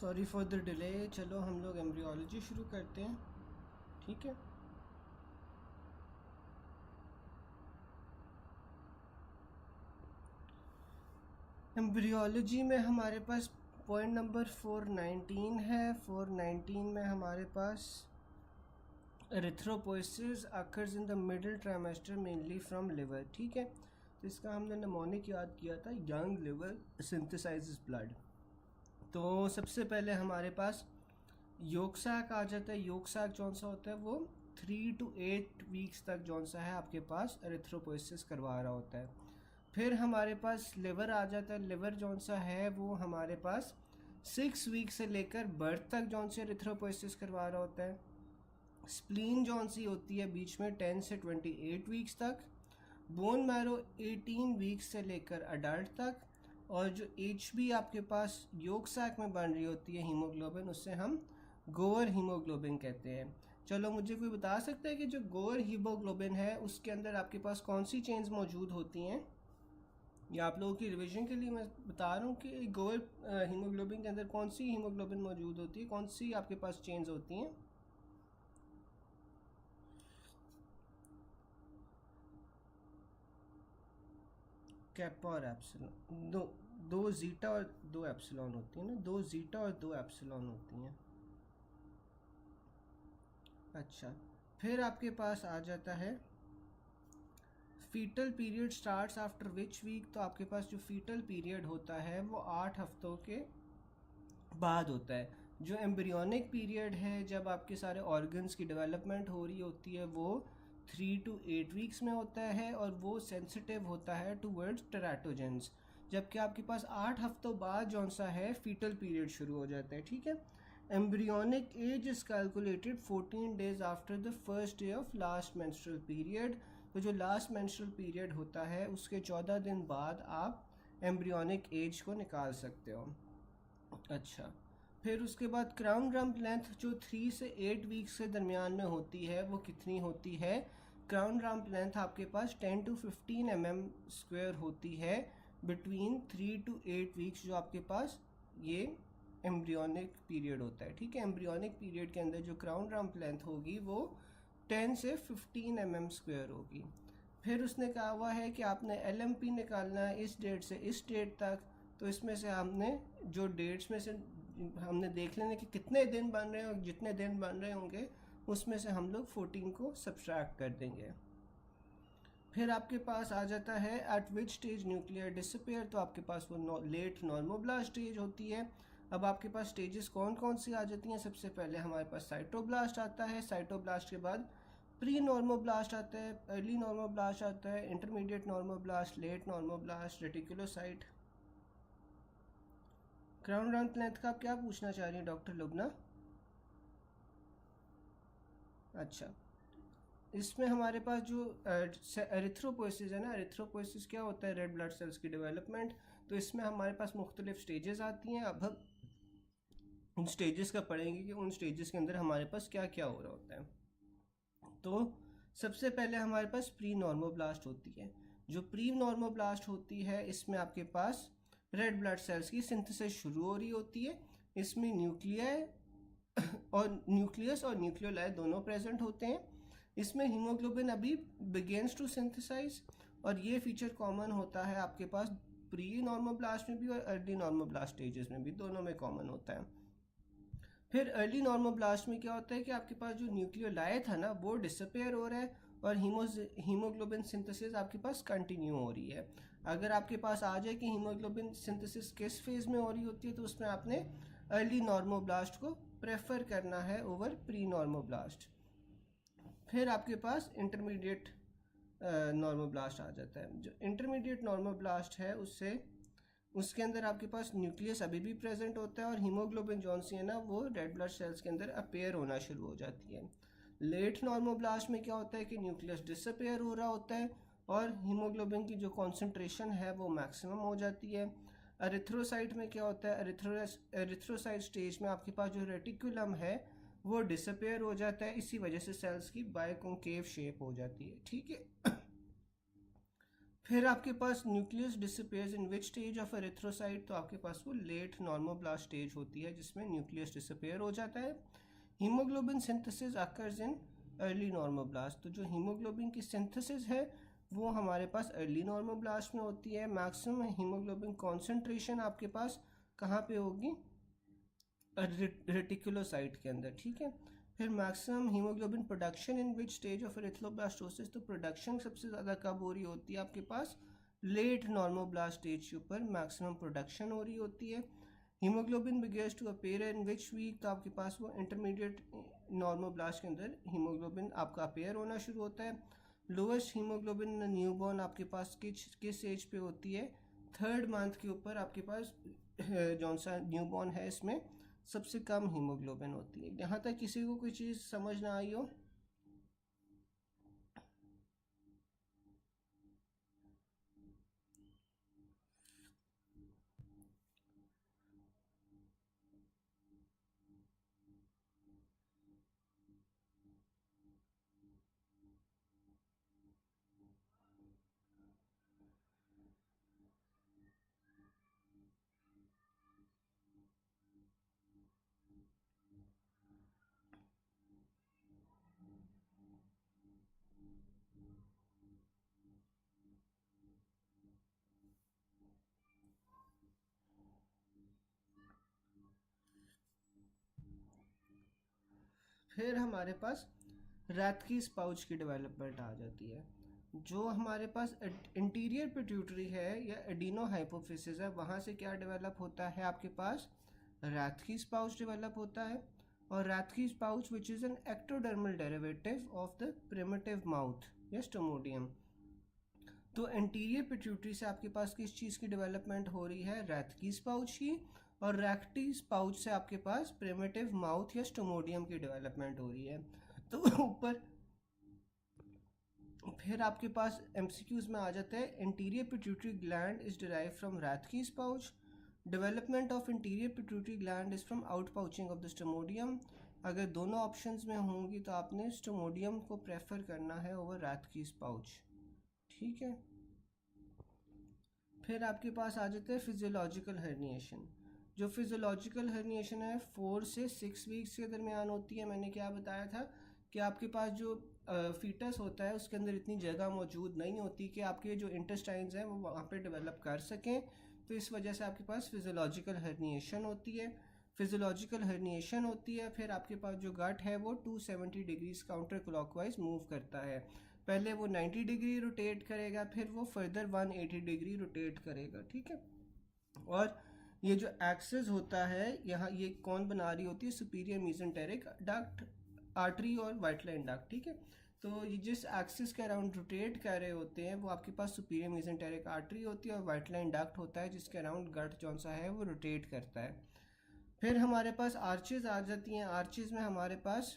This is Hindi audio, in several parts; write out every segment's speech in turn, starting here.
Sorry for the delay. चलो हम लोग एम्ब्रियोलॉजी शुरू करते हैं, ठीक है। एम्ब्रियोलॉजी में हमारे पास पॉइंट नंबर 419 है। 419 में हमारे पास erythropoiesis occurs in the middle trimester mainly from liver, ठीक है। तो इसका हमने निमोनिक याद किया था, यंग लिवर सिंथेसाइजेस ब्लड। तो सबसे पहले हमारे पास योग साक आ जाता है। योग साक जौन सा होता है वो 3 to 8 वीक्स तक जौन सा है आपके पास एरिथ्रोपोइसिस करवा रहा होता है। फिर हमारे पास लिवर आ जाता है। लिवर जौन सा है वो हमारे पास 6 वीक से लेकर बर्थ तक जौन से एरिथ्रोपोइसिस करवा रहा होता है। स्प्लीन जौन सी होती है बीच में 10 से 28 वीक्स तक। बोन मैरो 18 वीक्स से लेकर अडल्ट तक। और जो HB आपके पास योग साक में बन रही होती है हीमोग्लोबिन, उससे हम गोअर हीमोग्लोबिन कहते हैं। चलो मुझे कोई बता सकता है कि जो गोअर हीमोग्लोबिन है उसके अंदर आपके पास कौन सी चेन्स मौजूद होती हैं? या आप लोगों की रिवीजन के लिए मैं बता रहा हूँ कि गोअर हीमोग्लोबिन के अंदर कौन सी हीमोग्लोबिन मौजूद होती है, कौन सी आपके पास चेन्स होती हैं? कैपा और एप्सिलॉन, दो जीटा और दो एप्सिलॉन होती है ना, 2 जीटा और 2 एप्सिलॉन होती हैं। अच्छा, फिर आपके पास आ जाता है fetal period starts after which week. तो आपके पास जो फीटल पीरियड होता है वो 8 हफ्तों के बाद होता है। जो एम्ब्रियोनिक पीरियड है जब आपके सारे ऑर्गन्स की डेवलपमेंट हो रही होती है वो 3 to 8 वीक्स में होता है और वो सेंसिटिव होता है टूवर्ड्स टेराटोजेंस। जबकि आपके पास 8 हफ्तों बाद जौन सा है फीटल पीरियड शुरू हो जाता है, ठीक है। Embryonic age is calculated 14 days after the first day of last menstrual period. तो जो लास्ट मेंस्ट्रुअल पीरियड होता है उसके 14 दिन बाद आप एम्ब्रियोनिक एज को निकाल सकते हो। अच्छा, फिर उसके बाद क्राउन रम्प लेंथ जो 3 से 8 वीक्स के दरमियान में होती है वो कितनी होती है? क्राउन रम्प लेंथ आपके पास 10 to 15 mm² होती है बिटवीन 3 to 8 वीक्स जो आपके पास ये एम्ब्रियोनिक पीरियड होता है, ठीक है। एम्ब्रियोनिक पीरियड के अंदर जो क्राउन रम्प लेंथ होगी वो 10 से 15 mm² होगी। फिर उसने कहा हुआ है कि आपने LMP निकालना है इस डेट से इस डेट तक। तो इसमें से हमने जो डेट्स में से हमने देख लेना कि कितने दिन बन रहे हैं और जितने दिन बन रहे होंगे उसमें से हम लोग 14 को सब्सट्रैक्ट कर देंगे। फिर आपके पास आ जाता है at which stage nuclear disappear. तो आपके पास वो लेट नॉर्मोब्लास्ट स्टेज होती है। अब आपके पास स्टेजेस कौन कौन सी आ जाती हैं? सबसे पहले हमारे पास साइटोब्लास्ट आता है। साइटोब्लास्ट के बाद प्री नॉर्मोब्लास्ट आता है, अर्ली नॉर्मोब्लास्ट आता है, intermediate normoblast, late normoblast, reticulocyte. Crown rump length का आप क्या पूछना चाह रही हैं डॉक्टर लुबना? अच्छा, इसमें हमारे पास जो एरिथ्रोपोइसिस है ना, एरिथ्रोपोइसिस क्या होता है? रेड ब्लड सेल्स की डेवलपमेंट। तो इसमें हमारे पास मुख्तलिफ स्टेजेस आती हैं। अब हम उन स्टेजेस का पढ़ेंगे कि उन स्टेजेस के अंदर हमारे पास क्या क्या हो रहा होता है। तो सबसे पहले हमारे पास प्री नॉर्मोब्लास्ट होती है। जो प्री नॉर्मोब्लास्ट होती है इसमें आपके पास रेड ब्लड सेल्स की सिंथेसिस शुरू हो रही होती है। इसमें न्यूक्लियस और न्यूक्लियोलाई दोनों प्रेजेंट होते हैं। इसमें हीमोग्लोबिन अभी बिगेन्स टू सिंथेसाइज और ये फीचर कॉमन होता है आपके पास प्री नॉर्मोब्लास्ट में भी और अर्ली नॉर्मोब्लास्ट स्टेजेस में भी, दोनों में कॉमन होता है। फिर अर्ली नॉर्मोब्लास्ट में क्या होता है कि आपके पास जो न्यूक्लियोलाई था ना वो डिसअपेयर हो रहा है और हीमोग्लोबिन सिंथेसिस आपके पास कंटिन्यू हो रही है। अगर आपके पास आ जाए कि हीमोग्लोबिन सिंथेसिस किस फेज में हो रही होती है तो उसमें आपने अर्ली नॉर्मोब्लास्ट को प्रेफर करना है ओवर प्री नॉर्मोब्लास्ट। फिर आपके पास इंटरमीडिएट नॉर्मोब्लास्ट आ जाता है। जो इंटरमीडिएट नॉर्मोब्लास्ट है उसके अंदर आपके पास न्यूक्लियस अभी भी प्रेजेंट होता है और हीमोग्लोबिन जौन सी है ना वो रेड ब्लड सेल्स के अंदर अपेयर होना शुरू हो जाती है। लेट नॉर्मोब्लास्ट में क्या होता है कि न्यूक्लियस डिसअपेयर हो रहा होता है और हीमोग्लोबिन की जो कॉन्सेंट्रेशन है वो मैक्सिमम हो जाती है। एरिथ्रोसाइट में क्या होता है? एरिथ्रोसाइट स्टेज में आपके पास जो रेटिकुलम है वो डिसअपेयर हो जाता है। इसी वजह से सेल्स की बायकॉन्केव शेप हो जाती है, ठीक है। फिर आपके पास nucleus disappears in which stage of erythrocyte, तो आपके पास वो लेट नॉर्मोब्लास्ट स्टेज होती है जिसमें न्यूक्लियस डिसअपियर हो जाता है। Haemoglobin synthesis occurs in early normoblast, तो जो हीमोग्लोबिन की सिंथेसिस है वो हमारे पास अर्ली नॉर्मोब्लास्ट में होती है। मैक्सिमम हीमोग्लोबिन कॉन्सेंट्रेशन आपके पास कहाँ पे होगी, रेटिकुलोसाइट के अंदर, ठीक है। फिर maximum haemoglobin production in which stage of erythroblastosis, तो प्रोडक्शन सबसे ज़्यादा कब हो रही होती है आपके पास, लेट नॉर्मोब्लास्ट स्टेज के ऊपर मैक्सिमम प्रोडक्शन हो रही होती है। Haemoglobin begins to appear in which week, तो आपके पास वो इंटरमीडिएट नॉर्मोब्लास्ट के अंदर हीमोग्लोबिन आपका अपेयर होना शुरू होता है। लोएस्ट हीमोग्लोबिन न्यूबॉर्न आपके पास किस एज पे होती है, 3rd मंथ के ऊपर आपके पास जौन सा न्यूबॉर्न है इसमें सबसे कम हीमोग्लोबिन होती है। यहाँ तक किसी को कोई चीज़ समझ ना आई हो? फिर हमारे पास रैथकीस पाउच की डेवलपमेंट आ जाती है। जो हमारे पास इंटीरियर पिट्यूटरी है या एडिनो हाइपोफिसिस है, वहाँ से क्या डेवलप होता है आपके पास, रैथकीस पाउच डेवलप होता है। और Rathke's pouch which is an ectodermal derivative of the primitive mouth या स्टोमोडियम। तो एंटीरियर पिट्यूटरी से आपके पास किस चीज़ की डेवलपमेंट हो रही है, रैथकीस पाउच की। और रैथकीस पाउच से आपके पास प्रिमिटिव माउथ या स्टोमोडियम की डेवलपमेंट हो रही है। तो ऊपर फिर आपके पास एमसीक्यूज में आ जाता है, anterior pituitary gland is derive from Rathke's pouch, development of anterior pituitary gland is from out pouching of the stomodeum. अगर दोनों ऑप्शंस में होंगी तो आपने स्टोमोडियम को प्रेफर करना है ओवर रैथकीस पाउच, ठीक है। फिर आपके पास आ जाता है फिजियोलॉजिकल हर्निएशन। जो फिजियोलॉजिकल हर्निएशन है 4 से 6 वीक्स के दरमियान होती है। मैंने क्या बताया था कि आपके पास जो फीटस होता है उसके अंदर इतनी जगह मौजूद नहीं होती कि आपके जो इंटेस्टाइन्स हैं वो वहाँ पे डेवलप कर सकें, तो इस वजह से आपके पास फिजियोलॉजिकल हर्निएशन होती है। फिजियोलॉजिकल हर्निएशन होती है, फिर आपके पास जो गट है वो 270 डिग्रीज काउंटर क्लॉकवाइज मूव करता है। पहले वो 90 डिग्री रोटेट करेगा, फिर वो फर्दर 180 डिग्री रोटेट करेगा, ठीक है। और ये जो एक्सेस होता है यहाँ, ये कौन बना रही होती है, सुपीरियर मीजेंटेरिक डक्ट, आर्टरी और वाइट लाइन डक्ट, ठीक है। तो ये जिस एक्सिस के अराउंड रोटेट कर रहे होते हैं वो आपके पास सुपीरियर मीजेंटेरिक आर्टरी होती है और वाइट लाइन डक्ट होता है जिसके अराउंड गट जौन सा है वो रोटेट करता है। फिर हमारे पास आर्चेज आ जाती हैं। आर्चेज में हमारे पास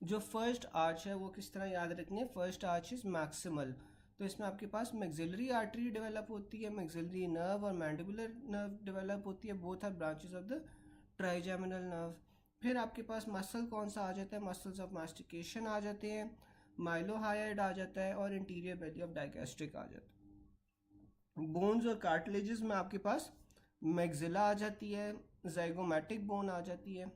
जो फर्स्ट आर्च है वो किस तरह याद रखनी है, फर्स्ट आर्च इज मैक्सिमल। तो इसमें आपके पास मैक्सिलरी आर्टरी डेवलप होती है, मैक्सिलरी नर्व और मैंडिबुलर नर्व डेवलप होती है, both are branches of the trigeminal nerve. फिर आपके पास मसल कौन सा आ जाता है, मसल्स ऑफ मास्टिकेशन आ जाते हैं, माइलोहाइड आ जाता है और इंटीरियर बेली ऑफ डाइगैस्ट्रिक आ जाता है। बोन्स और कार्टिलेजेस में आपके पास मैक्सिला आ जाती है, जाइगोमैटिक बोन आ जाती है,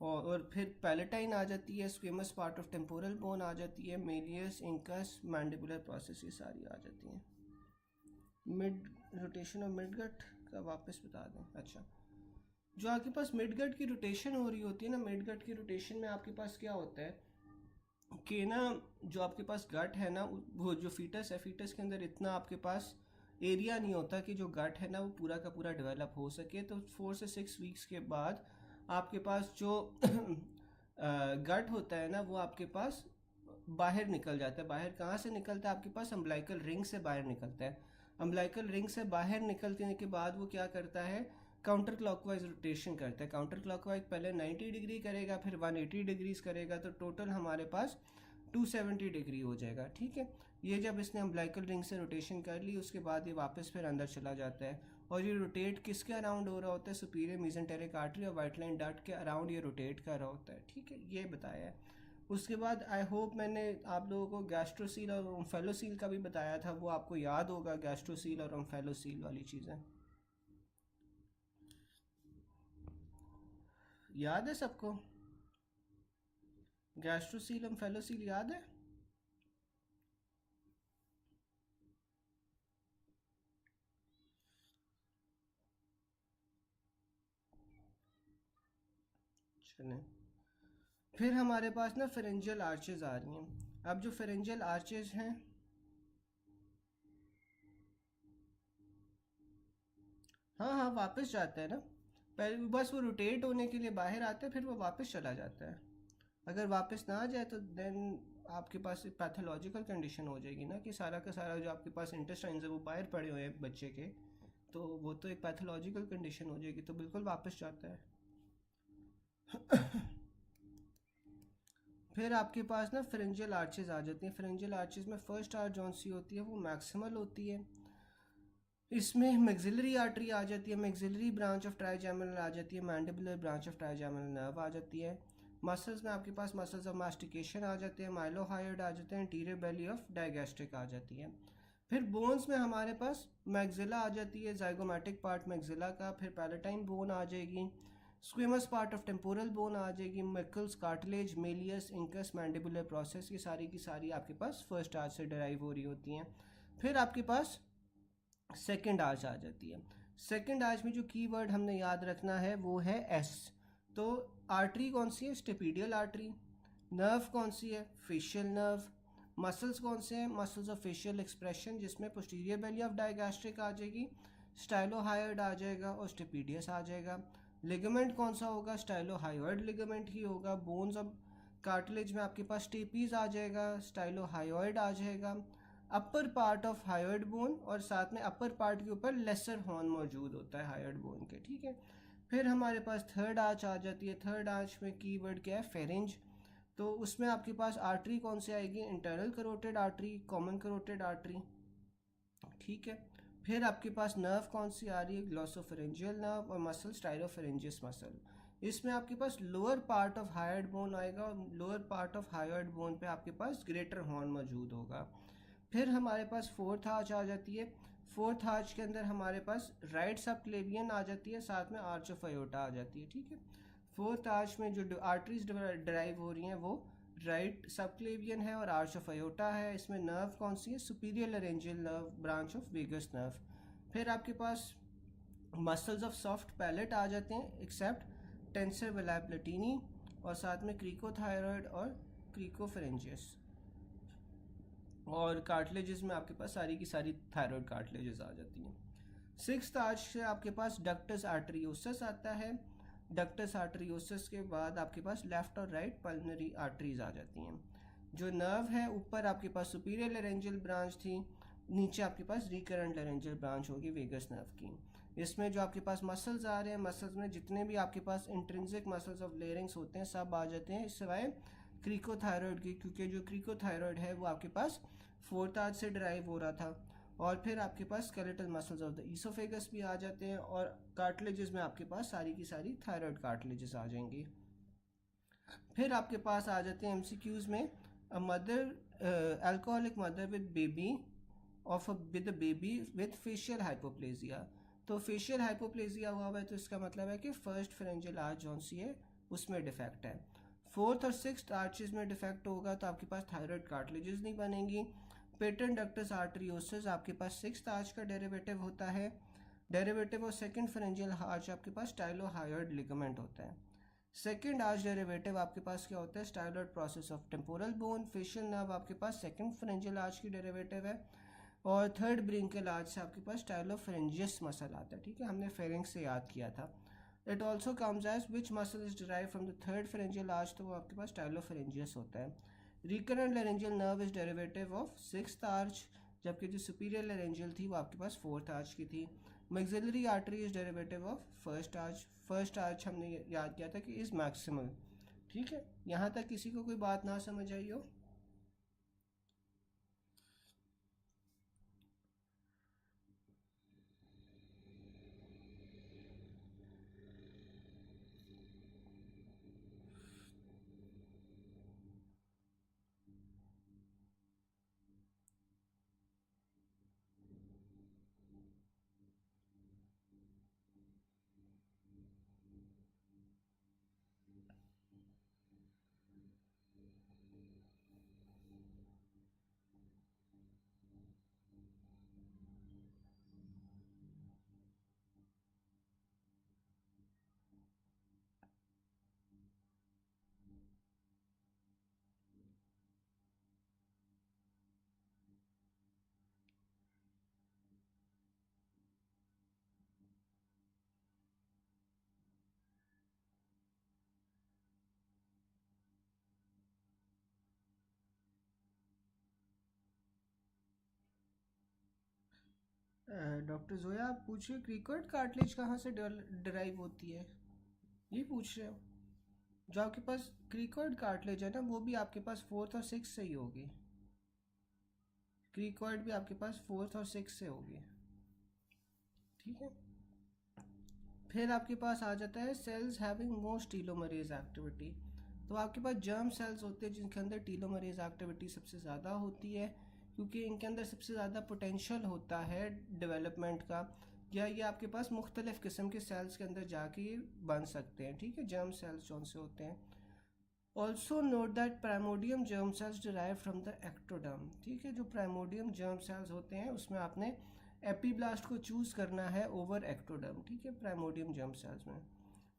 और फिर पैलेटाइन आ जाती है, squamous part of temporal bone आ जाती है, मेलियस, इंकस, मैंडिबुलर प्रोसेस ये सारी आ जाती हैं। मिड रोटेशन ऑफ मिडगट का वापस बता दें। अच्छा, जो आपके पास मिडगट की रोटेशन हो रही होती है ना, मिडगट की रोटेशन में आपके पास क्या होता है कि ना, जो आपके पास गट है ना, वो जो फीटस है, फीटस के अंदर इतना आपके पास एरिया नहीं होता कि जो गट है ना वो पूरा का पूरा डेवलप हो सके। तो 4 से 6 वीक्स के बाद आपके पास जो गट होता है ना वो आपके पास बाहर निकल जाता है। बाहर कहाँ से निकलता है, आपके पास अम्बलाइकल रिंग से बाहर निकलता है। अम्बलाइकल रिंग से बाहर निकलने के बाद वो क्या करता है, काउंटर क्लॉकवाइज रोटेशन करता है। काउंटर क्लॉकवाइज पहले 90 डिग्री करेगा, फिर 180 डिग्रीज करेगा, तो टोटल हमारे पास 270 डिग्री हो जाएगा, ठीक है। ये जब इसने अम्बलाइकल रिंग से रोटेशन कर ली उसके बाद ये वापस फिर अंदर चला जाता है। और ये रोटेट किसके अराउंड हो रहा होता है, सुपीरियर मीजेंटेरिक आर्टरी और वाइट लाइन डक्ट के अराउंड ये रोटेट कर रहा होता है, ठीक है, ये बताया है। उसके बाद आई होप मैंने आप लोगों को गैस्ट्रोसील और ओम्फेलोसील का भी बताया था, वो आपको याद होगा, गैस्ट्रोसील और ओम्फेलोसील वाली चीज़ें याद है सबको? गैस्ट्रोसील ओम्फेलोसील याद है? चलें, फिर हमारे पास ना फेरेंजियल आर्चेज आ रही हैं। अब जो फेरेंजियल आर्चेज हैं, हाँ हाँ वापस जाता है ना, पहले बस वो रोटेट होने के लिए बाहर आता है, फिर वो वापस चला जाता है। अगर वापस ना आ जाए तो देन आपके पास एक पैथोलॉजिकल कंडीशन हो जाएगी ना, कि सारा का सारा जो आपके पास इंटेस्टाइन्स है वो बाहर पड़े हुए हैं बच्चे के, तो वो तो एक पैथोलॉजिकल कंडीशन हो जाएगी, तो बिल्कुल वापस जाता है। फिर आपके पास ना फ्रेंजियल आर्चेज आ जाती हैं। फ्रेंजियल आर्चेज में फर्स्ट आर्च जौन सी होती है वो मैक्सिमल होती है। इसमें मैक्सिलरी आर्टरी आ जाती है, मैक्सिलरी ब्रांच ऑफ ट्राइजेमिनल आ जाती है, mandibular branch of trigeminal nerve आ जाती है। मसल्स में आपके पास मसल्स ऑफ मास्टिकेशन आ जाते हैं, माइलोहायोइड आ जाते हैं, इंटीरियर बेली ऑफ डाइगैस्ट्रिक आ जाती है। फिर बोन्स में हमारे पास मैक्सिला आ जाती है, जाइगोमेटिक पार्ट मैक्सिला का, फिर पैलेटाइन बोन आ जाएगी, squamous part of temporal bone आ जाएगी, Meckel's, cartilage, malleus, incus, mandibular process, ये सारी की सारी आपके पास फर्स्ट आर्च से डराइव हो रही होती हैं। फिर आपके पास सेकेंड आर्च आ जाती है। सेकेंड आर्च में जो कीवर्ड हमने याद रखना है वो है एस। तो आर्टरी कौन सी है? Stapedial artery. नर्व कौन सी है? Facial nerve. मसल्स कौन से हैं? मसल्स ऑफ फेशियल एक्सप्रेशन, जिसमें पोस्टीरियर बेली ऑफ डायगैस्ट्रिक आ जाएगी, स्टाइलोहायोइड आ जाएगा और स्टेपीडियस आ जाएगा। लिगामेंट कौन सा होगा? स्टाइलोहायोइड लिगामेंट ही होगा। बोन्स ऑफ कार्टिलेज में आपके पास स्टेपीज आ जाएगा, स्टाइलोहायोइड आ जाएगा, upper part of hyoid bone, और साथ में अपर पार्ट के ऊपर लेसर हॉर्न मौजूद होता है हायोइड बोन के, ठीक है। फिर हमारे पास थर्ड आर्च आ जाती है। थर्ड आर्च में कीवर्ड क्या है? फेरेंज। तो उसमें आपके पास आर्टरी कौन सी आएगी? Internal carotid artery, common carotid artery, ठीक है। फिर आपके पास नर्व कौन सी आ रही है? ग्लॉसोफेरेंजियल नर्व और मसल स्टाइलोफेरेंजियस मसल। इसमें आपके पास lower part of hyoid bone आएगा, और lower part of hyoid bone पे आपके पास ग्रेटर हॉर्न मौजूद होगा। फिर हमारे पास फोर्थ आर्च आ जाती है। फोर्थ आर्च के अंदर हमारे पास राइट सब क्लेवियन आ जाती है, साथ में आर्च ऑफ अयोटा आ जाती है, ठीक है। फोर्थ आर्च में जो आर्टरीज ड्राइव हो रही हैं वो राइट सब क्लेवियन है और आर्च ऑफ अयोटा है। इसमें नर्व कौन सी है? Superior laryngeal nerve, branch of vagus nerve. फिर आपके पास मसल्स ऑफ सॉफ्ट पैलेट आ जाते हैं, एक्सेप्ट टेंसर विलाई प्लेटिनी, और साथ में क्रीकोथायरॉयड और क्रीकोफेरेंजियस। और कार्टिलेजेस में आपके पास सारी की सारी थायराइड कार्टिलेजेस आ जाती हैं। सिक्स्थ आर्च से आपके पास डक्टस आर्टरियोसस आता है। डक्टस आर्टरियोसस के बाद आपके पास लेफ्ट और राइट पल्मोनरी आर्टरीज आ जाती हैं। जो नर्व है, ऊपर आपके पास सुपीरियर लैरेंजियल ब्रांच थी, नीचे आपके पास रिकरेंट लैरेंजियल ब्रांच होगी वेगस नर्व की। इसमें जो आपके पास मसल्स आ रहे हैं, मसल्स में जितने भी आपके पास इंट्रिंसिक मसल्स ऑफ लेरिंग्स होते हैं सब आ जाते हैं, सिवाय क्रीकोथायरॉयड की, क्योंकि जो क्रीकोथायरॉयड है वो आपके पास फोर्थ आर्च से ड्राइव हो रहा था। और फिर आपके पास skeletal muscles of the oesophagus भी आ जाते हैं, और कार्टिलेजेस में आपके पास सारी की सारी थायराइड कार्टिलेजेस आ जाएंगी। फिर आपके पास आ जाते हैं एमसीक्यूज में, a mother alcoholic mother with baby of with baby with facial hypoplasia. तो फेशियल हाइपोप्लेजिया हुआ है तो इसका मतलब है कि फर्स्ट फेरेंजियल आर्च जौन सी है उसमें डिफेक्ट है। फोर्थ और सिक्स्थ आर्चेस में डिफेक्ट होगा तो आपके पास थायराइड कार्टिलेजेस नहीं बनेंगी। पेटेंट डक्टस आर्टरियोसिस आपके पास सिक्स्थ आर्च का डेरिवेटिव होता है। डेरिवेटिव और सेकंड फेरेंजियल आर्च आपके पास स्टाइलोहायोइड लिगामेंट होता है। सेकंड आर्च डेरिवेटिव आपके पास क्या होता है? Styloid process of temporal bone. Facial nerve आपके पास सेकंड फेरेंजियल आर्च की डेरिवेटिव है। और थर्ड ब्रिंकल आर्च से आपके पास स्टाइलोफेरेंजियस मसल आता है, ठीक है, हमने फेरेंक्स से याद किया था। It also comes as which muscle is derive from the third pharyngeal arch, तो वो आपके पास स्टाइलोफेरेंजियस होता है। Recurrent laryngeal nerve is derivative of sixth arch, जबकि जो सुपीरियर लैरेंजियल थी वो आपके पास फोर्थ आर्च की थी। Maxillary artery is derivative of first arch. First arch हमने याद किया था कि इज मैक्सिमल, ठीक है। यहाँ तक किसी को कोई बात ना समझ आई हो? डॉक्टर जोया, आप पूछिए क्रिकोइड कार्टिलेज कहाँ से डिराइव होती है, ये पूछ रहे हो? जो आपके पास क्रिकोइड कार्टिलेज है ना, वो भी आपके पास फोर्थ और सिक्स से ही होगी। क्रिकोइड भी आपके पास फोर्थ और सिक्स से होगी, ठीक है। फिर आपके पास आ जाता है sales having most telomerase activity. तो आपके पास जर्म सेल्स होते हैं जिनके अंदर टीलोमरेज एक्टिविटी सबसे ज़्यादा होती है, क्योंकि इनके अंदर सबसे ज़्यादा पोटेंशियल होता है डेवलपमेंट का, या ये आपके पास मुख्तलिफ़ किस्म के सेल्स के अंदर जाके ये बन सकते हैं, ठीक है, जर्म सेल्स जौन से होते हैं। Also note that primordium germ sales derive from the ectoderm, ठीक है। जो प्राइमोडियम जर्म सेल्स होते हैं उसमें आपने एपीब्लास्ट को चूज़ करना है ओवर एक्टोडर्म, ठीक है, प्राइमोडियम जर्म सेल्स में।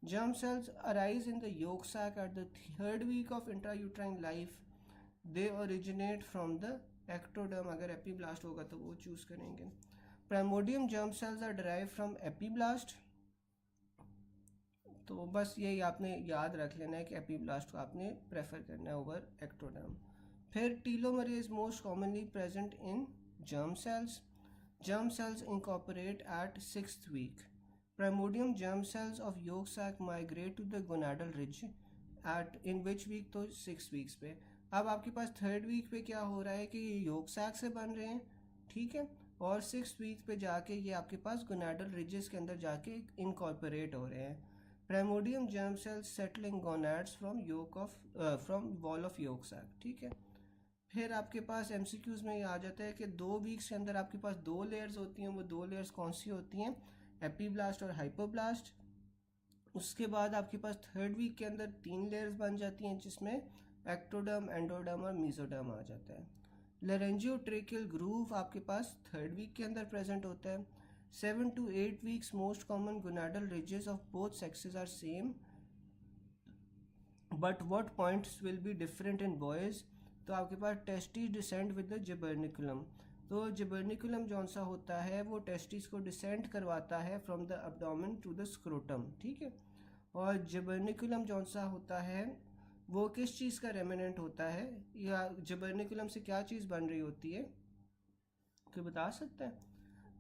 Germ cells arise in the yolk sac at the third week of intrauterine life. They originate from the ectoderm. अगर एपीब्लास्ट होगा तो वो चूज़ करेंगे। Primordium germ cells are derive from epiblast. तो बस यही आपने याद रख लेना है कि एपीब्लास्ट को आपने प्रेफर करना है ओवर एक्टोडर्म। फिर telomerase most commonly present in germ cells. Germ cells incorporate at sixth week. Primordium germ cells of yolk sac migrate to the gonadal ridge at in which week? तो 6 वीक्स पे। अब आपके पास थर्ड वीक पे क्या हो रहा है कि ये yolk sac से बन रहे हैं, ठीक है, और 6 वीक पे जाके ये आपके पास गोनाडल रिजेस के अंदर जाके इनकॉर्पोरेट हो रहे हैं। Primordium germ sales settling gonads from wall of yolk sac, ठीक है। फिर आपके पास एमसीक्यूज में ये आ जाता है कि 2 वीक्स के अंदर आपके पास 2 लेयर्स होती हैं। वो 2 लेयर्स कौन सी होती हैं? एपीब्लास्ट और हाइपोब्लास्ट। उसके बाद आपके पास थर्ड वीक के अंदर 3 लेयर्स बन जाती हैं जिसमें एक्टोडर्म, एंडोडर्म और मीजोडर्म आ जाता है। लेरेंजियोट्रेकियल ग्रूव आपके पास थर्ड वीक के अंदर प्रेजेंट होता है। 7 to 8 weeks most common gonadal ridges of both sexes are same, but what points will be different in boys? तो आपके पास testis descend with the gubernaculum. तो जिबर्निकुलम जौन सा होता है वो टेस्टिस को डिसेंड करवाता है from the abdomen to the scrotum, ठीक है। और जिबर्निकुलम जौन सा होता है वो किस चीज़ का रेमिनेंट होता है, या जिबर्निकुलम से क्या चीज़ बन रही होती है, कोई बता सकता है?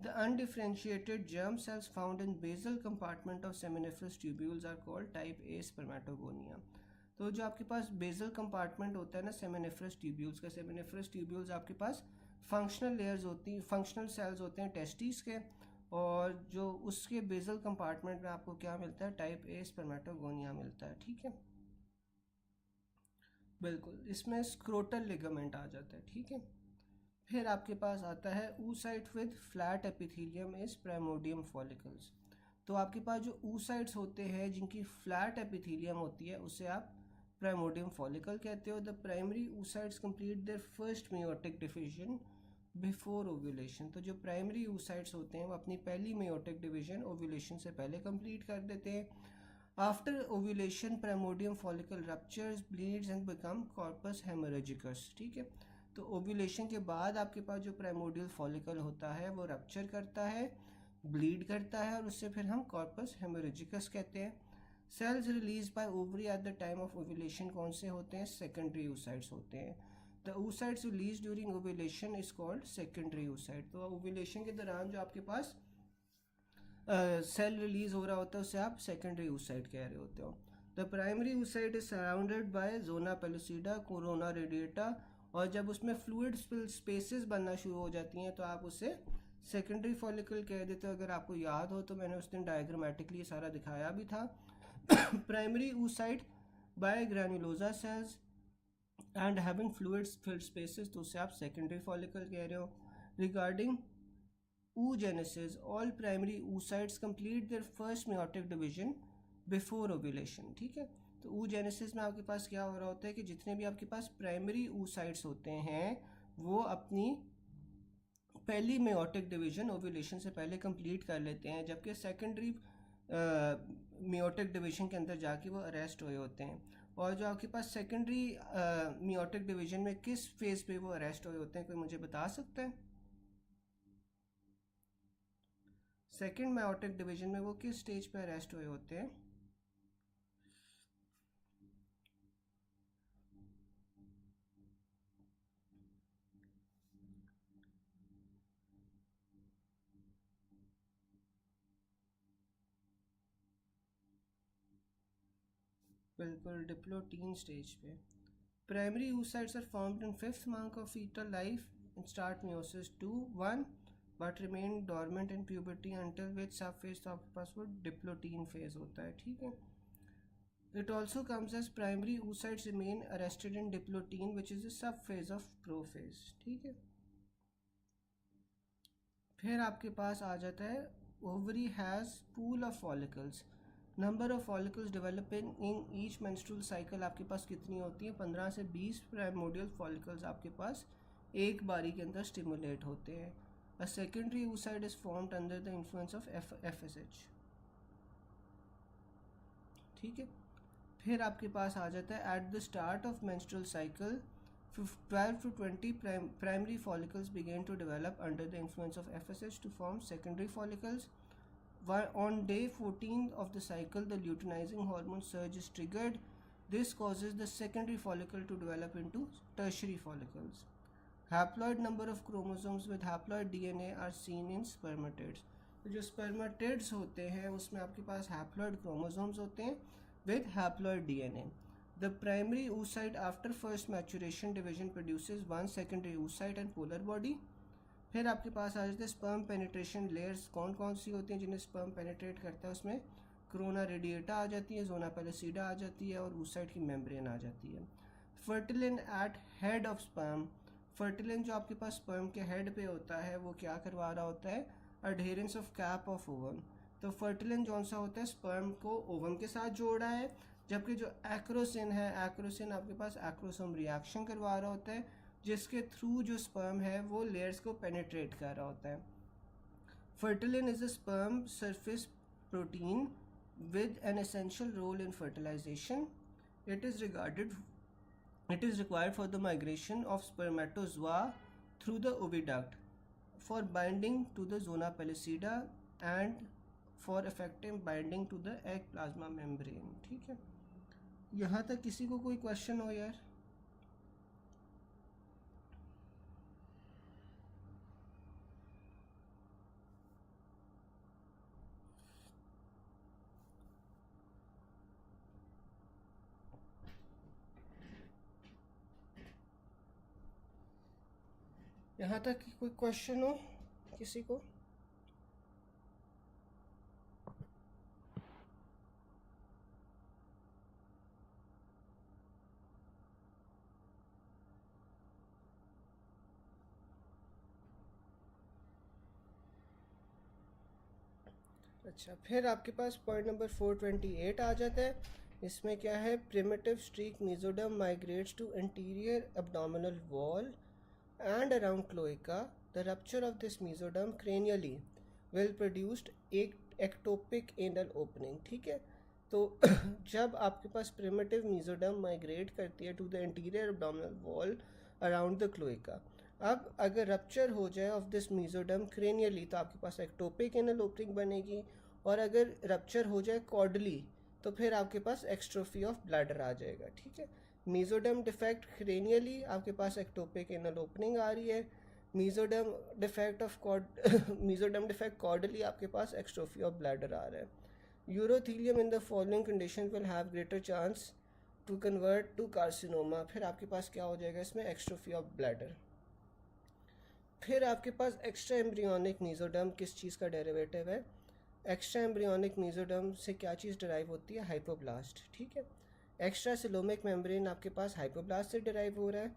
The undifferentiated germ cells found in basal compartment of seminiferous tubules are called type A spermatogonia. तो जो आपके पास बेसल कंपार्टमेंट होता है ना सेमिनिफरस ट्यूब्यूल्स का, सेमिनिफरस ट्यूब्यूल्स आपके पास फंक्शनल लेयर्स होती हैं, फंक्शनल सेल्स होते हैं टेस्टिस के, और जो उसके बेसल कंपार्टमेंट में आपको क्या मिलता है? टाइप ए स्पर्मेटोगोनिया मिलता है, ठीक है, बिल्कुल। इसमें स्क्रोटल लिगामेंट आ जाता है, ठीक है। फिर आपके पास आता है oocyte with flat epithelium is primordium follicles. तो आपके पास जो oocytes होते हैं जिनकी फ्लैट एपिथेलियम होती है उसे आप प्राइमोडियम फॉलिकल कहते हो। The primary oocytes complete their first meiotic division before ovulation. तो जो प्राइमरी oocytes होते हैं वो अपनी पहली मेयोटिक डिवीजन ओव्यूलेशन से पहले कंप्लीट कर देते हैं। After ovulation primordium follicle ruptures, bleeds and become corpus haemorrhagicum, ठीक है। तो ओव्यूलेशन के बाद आपके पास जो प्राइमोडियल फॉलिकल होता है वो रप्चर करता है, ब्लीड करता है, और उससे फिर हम कॉर्पस हेमोरेजिकस कहते हैं। Cells release by ovary at the time of ovulation कौन से होते हैं? सेकेंडरी oocytes होते हैं। The oocytes release during ovulation is called secondary oocyte। तो ओव्यूलेशन के दौरान जो आपके पास सेल रिलीज हो रहा होता है उसे आप सेकेंडरी oocyte कह रहे होते हो। The primary oocyte is surrounded by zona pellucida, corona radiata, और जब उसमें फ्लूइड स्पेसेस बनना शुरू हो जाती हैं तो आप उसे सेकेंडरी फॉलिकल कह देते हो। अगर आपको याद हो तो मैंने उस दिन डायग्रामेटिकली सारा दिखाया भी था। Primary oocyte by granulosa cells and having fluid filled spaces, तो उसे आप सेकेंडरी फॉलिकल कह रहे हो। Regarding oogenesis, all primary oocytes complete their first meiotic division before ovulation, ठीक है। तो oogenesis में आपके पास क्या हो रहा होता है कि जितने भी आपके पास प्राइमरी oocytes होते हैं वो अपनी पहली मेयोटिक डिवीजन ओव्यूलेशन से पहले कंप्लीट कर लेते हैं, जबकि सेकेंडरी मेयोटिक डिवीजन के अंदर जाके वो अरेस्ट हुए होते हैं। और जो आपके पास सेकेंडरी मेयोटिक डिवीजन में किस फेज पे वो अरेस्ट हुए होते हैं, कोई मुझे बता सकता है? सेकेंड मेयोटिक डिवीजन में वो किस स्टेज पे अरेस्ट हुए होते हैं? बिल्कुल डिप्लोटीन स्टेज पे। Primary oocytes are formed in fifth month of fetal life and start meiosis 2-1 but remain dormant in puberty until which सब phase तो आपके पास वो डिप्लोटीन phase होता है, ठीक है। It also comes as primary oocytes remain arrested in diplotin which is a sub phase of prophase, ठीक है। फिर आपके पास आ जाता है ovary has pool of follicles। Number of follicles developing in each menstrual cycle आपके पास कितनी होती है? 15 से 20 प्राइमोडियल फॉलिकल्स आपके पास एक बारी के अंदर स्टिमुलेट होते हैं। A secondary oocyte is formed under the influence of FSH, ठीक है। फिर आपके पास आ जाता है at the start of menstrual cycle 12 to 20 primary follicles begin to develop under the influence of FSH to form secondary follicles. On day 14 of the cycle, the luteinizing hormone surge is triggered. This causes the secondary follicle to develop into tertiary follicles. Haploid number of chromosomes with haploid DNA are seen in spermatids. तो जो spermatids होते हैं उसमें आपके पास haploid chromosomes होते हैं with haploid DNA. The primary oocyte after first maturation division produces one secondary oocyte and polar body. फिर आपके पास आ जाते हैं स्पर्म पेनिट्रेशन लेयर्स। कौन कौन सी होती हैं जिन्हें स्पर्म पेनिट्रेट करता है? उसमें कोरोना रेडिएटा आ जाती है, जोना पेलिसिडा आ जाती है और oocyte की मेम्ब्रेन आ जाती है। फर्टिलिन एट हेड ऑफ स्पर्म। फर्टिलिन जो आपके पास स्पर्म के हेड पे होता है वो क्या करवा रहा होता है? अडहेरेंस ऑफ कैप ऑफ ओवम। तो फर्टिलिन जौन सा होता है स्पर्म को ओवम के साथ जोड़ रहा है, जबकि जो एक्रोसिन है, एक्रोसिन आपके पास एक्रोसोम रिएक्शन करवा रहा होता है जिसके थ्रू जो स्पर्म है वो लेयर्स को पेनिट्रेट कर रहा होता है। Fertilin is a sperm surface protein with an essential role in fertilization. It is required for the migration of spermatozoa through the oviduct, for binding to the zona pellucida and for effective binding to the egg plasma membrane, ठीक है। यहाँ तक किसी को कोई क्वेश्चन हो यार? यहाँ तक कोई क्वेश्चन हो किसी को? अच्छा, फिर आपके पास पॉइंट नंबर 428 आ जाता है। इसमें क्या है? Primitive streak mesoderm migrates to interior abdominal wall and around cloaca. The rupture of this mesoderm cranially will produce ectopic anal opening, ठीक है। तो जब आपके पास प्रिमिटिव मेसोडर्म माइग्रेट करती है to the interior abdominal wall around the cloaca, अब अगर रप्चर हो जाए ऑफ दिस मेसोडर्म क्रेनियली तो आपके पास एक्टोपिक एनल ओपनिंग बनेगी, और अगर रप्चर हो जाए कॉर्डली तो फिर आपके पास एक्स्ट्रोफी ऑफ ब्लैडर आ जाएगा, ठीक है। मेसोडर्म डिफेक्ट क्रेनियली आपके पास एक्टोपिक एनल ओपनिंग आ रही है। मेसोडर्म डिफेक्ट कॉर्डली आपके पास एक्स्ट्रोफी ऑफ ब्लैडर आ रहा है। Urothelium in the following condition will have greater chance to convert to carcinoma. फिर आपके पास क्या हो जाएगा इसमें? Exstrophy of bladder. फिर आपके पास एक्स्ट्रा एम्ब्रियोनिक मेसोडर्म किस चीज़ का डेरिवेटिव है? एक्स्ट्रा एम्ब्रियोनिक मेसोडर्म से क्या चीज़ डिराइव होती है? हाइपोब्लास्ट, ठीक है। एक्स्ट्रा सिलोमिक मेम्ब्रेन आपके पास हाइपोब्लास्ट से डिराइव हो रहा है।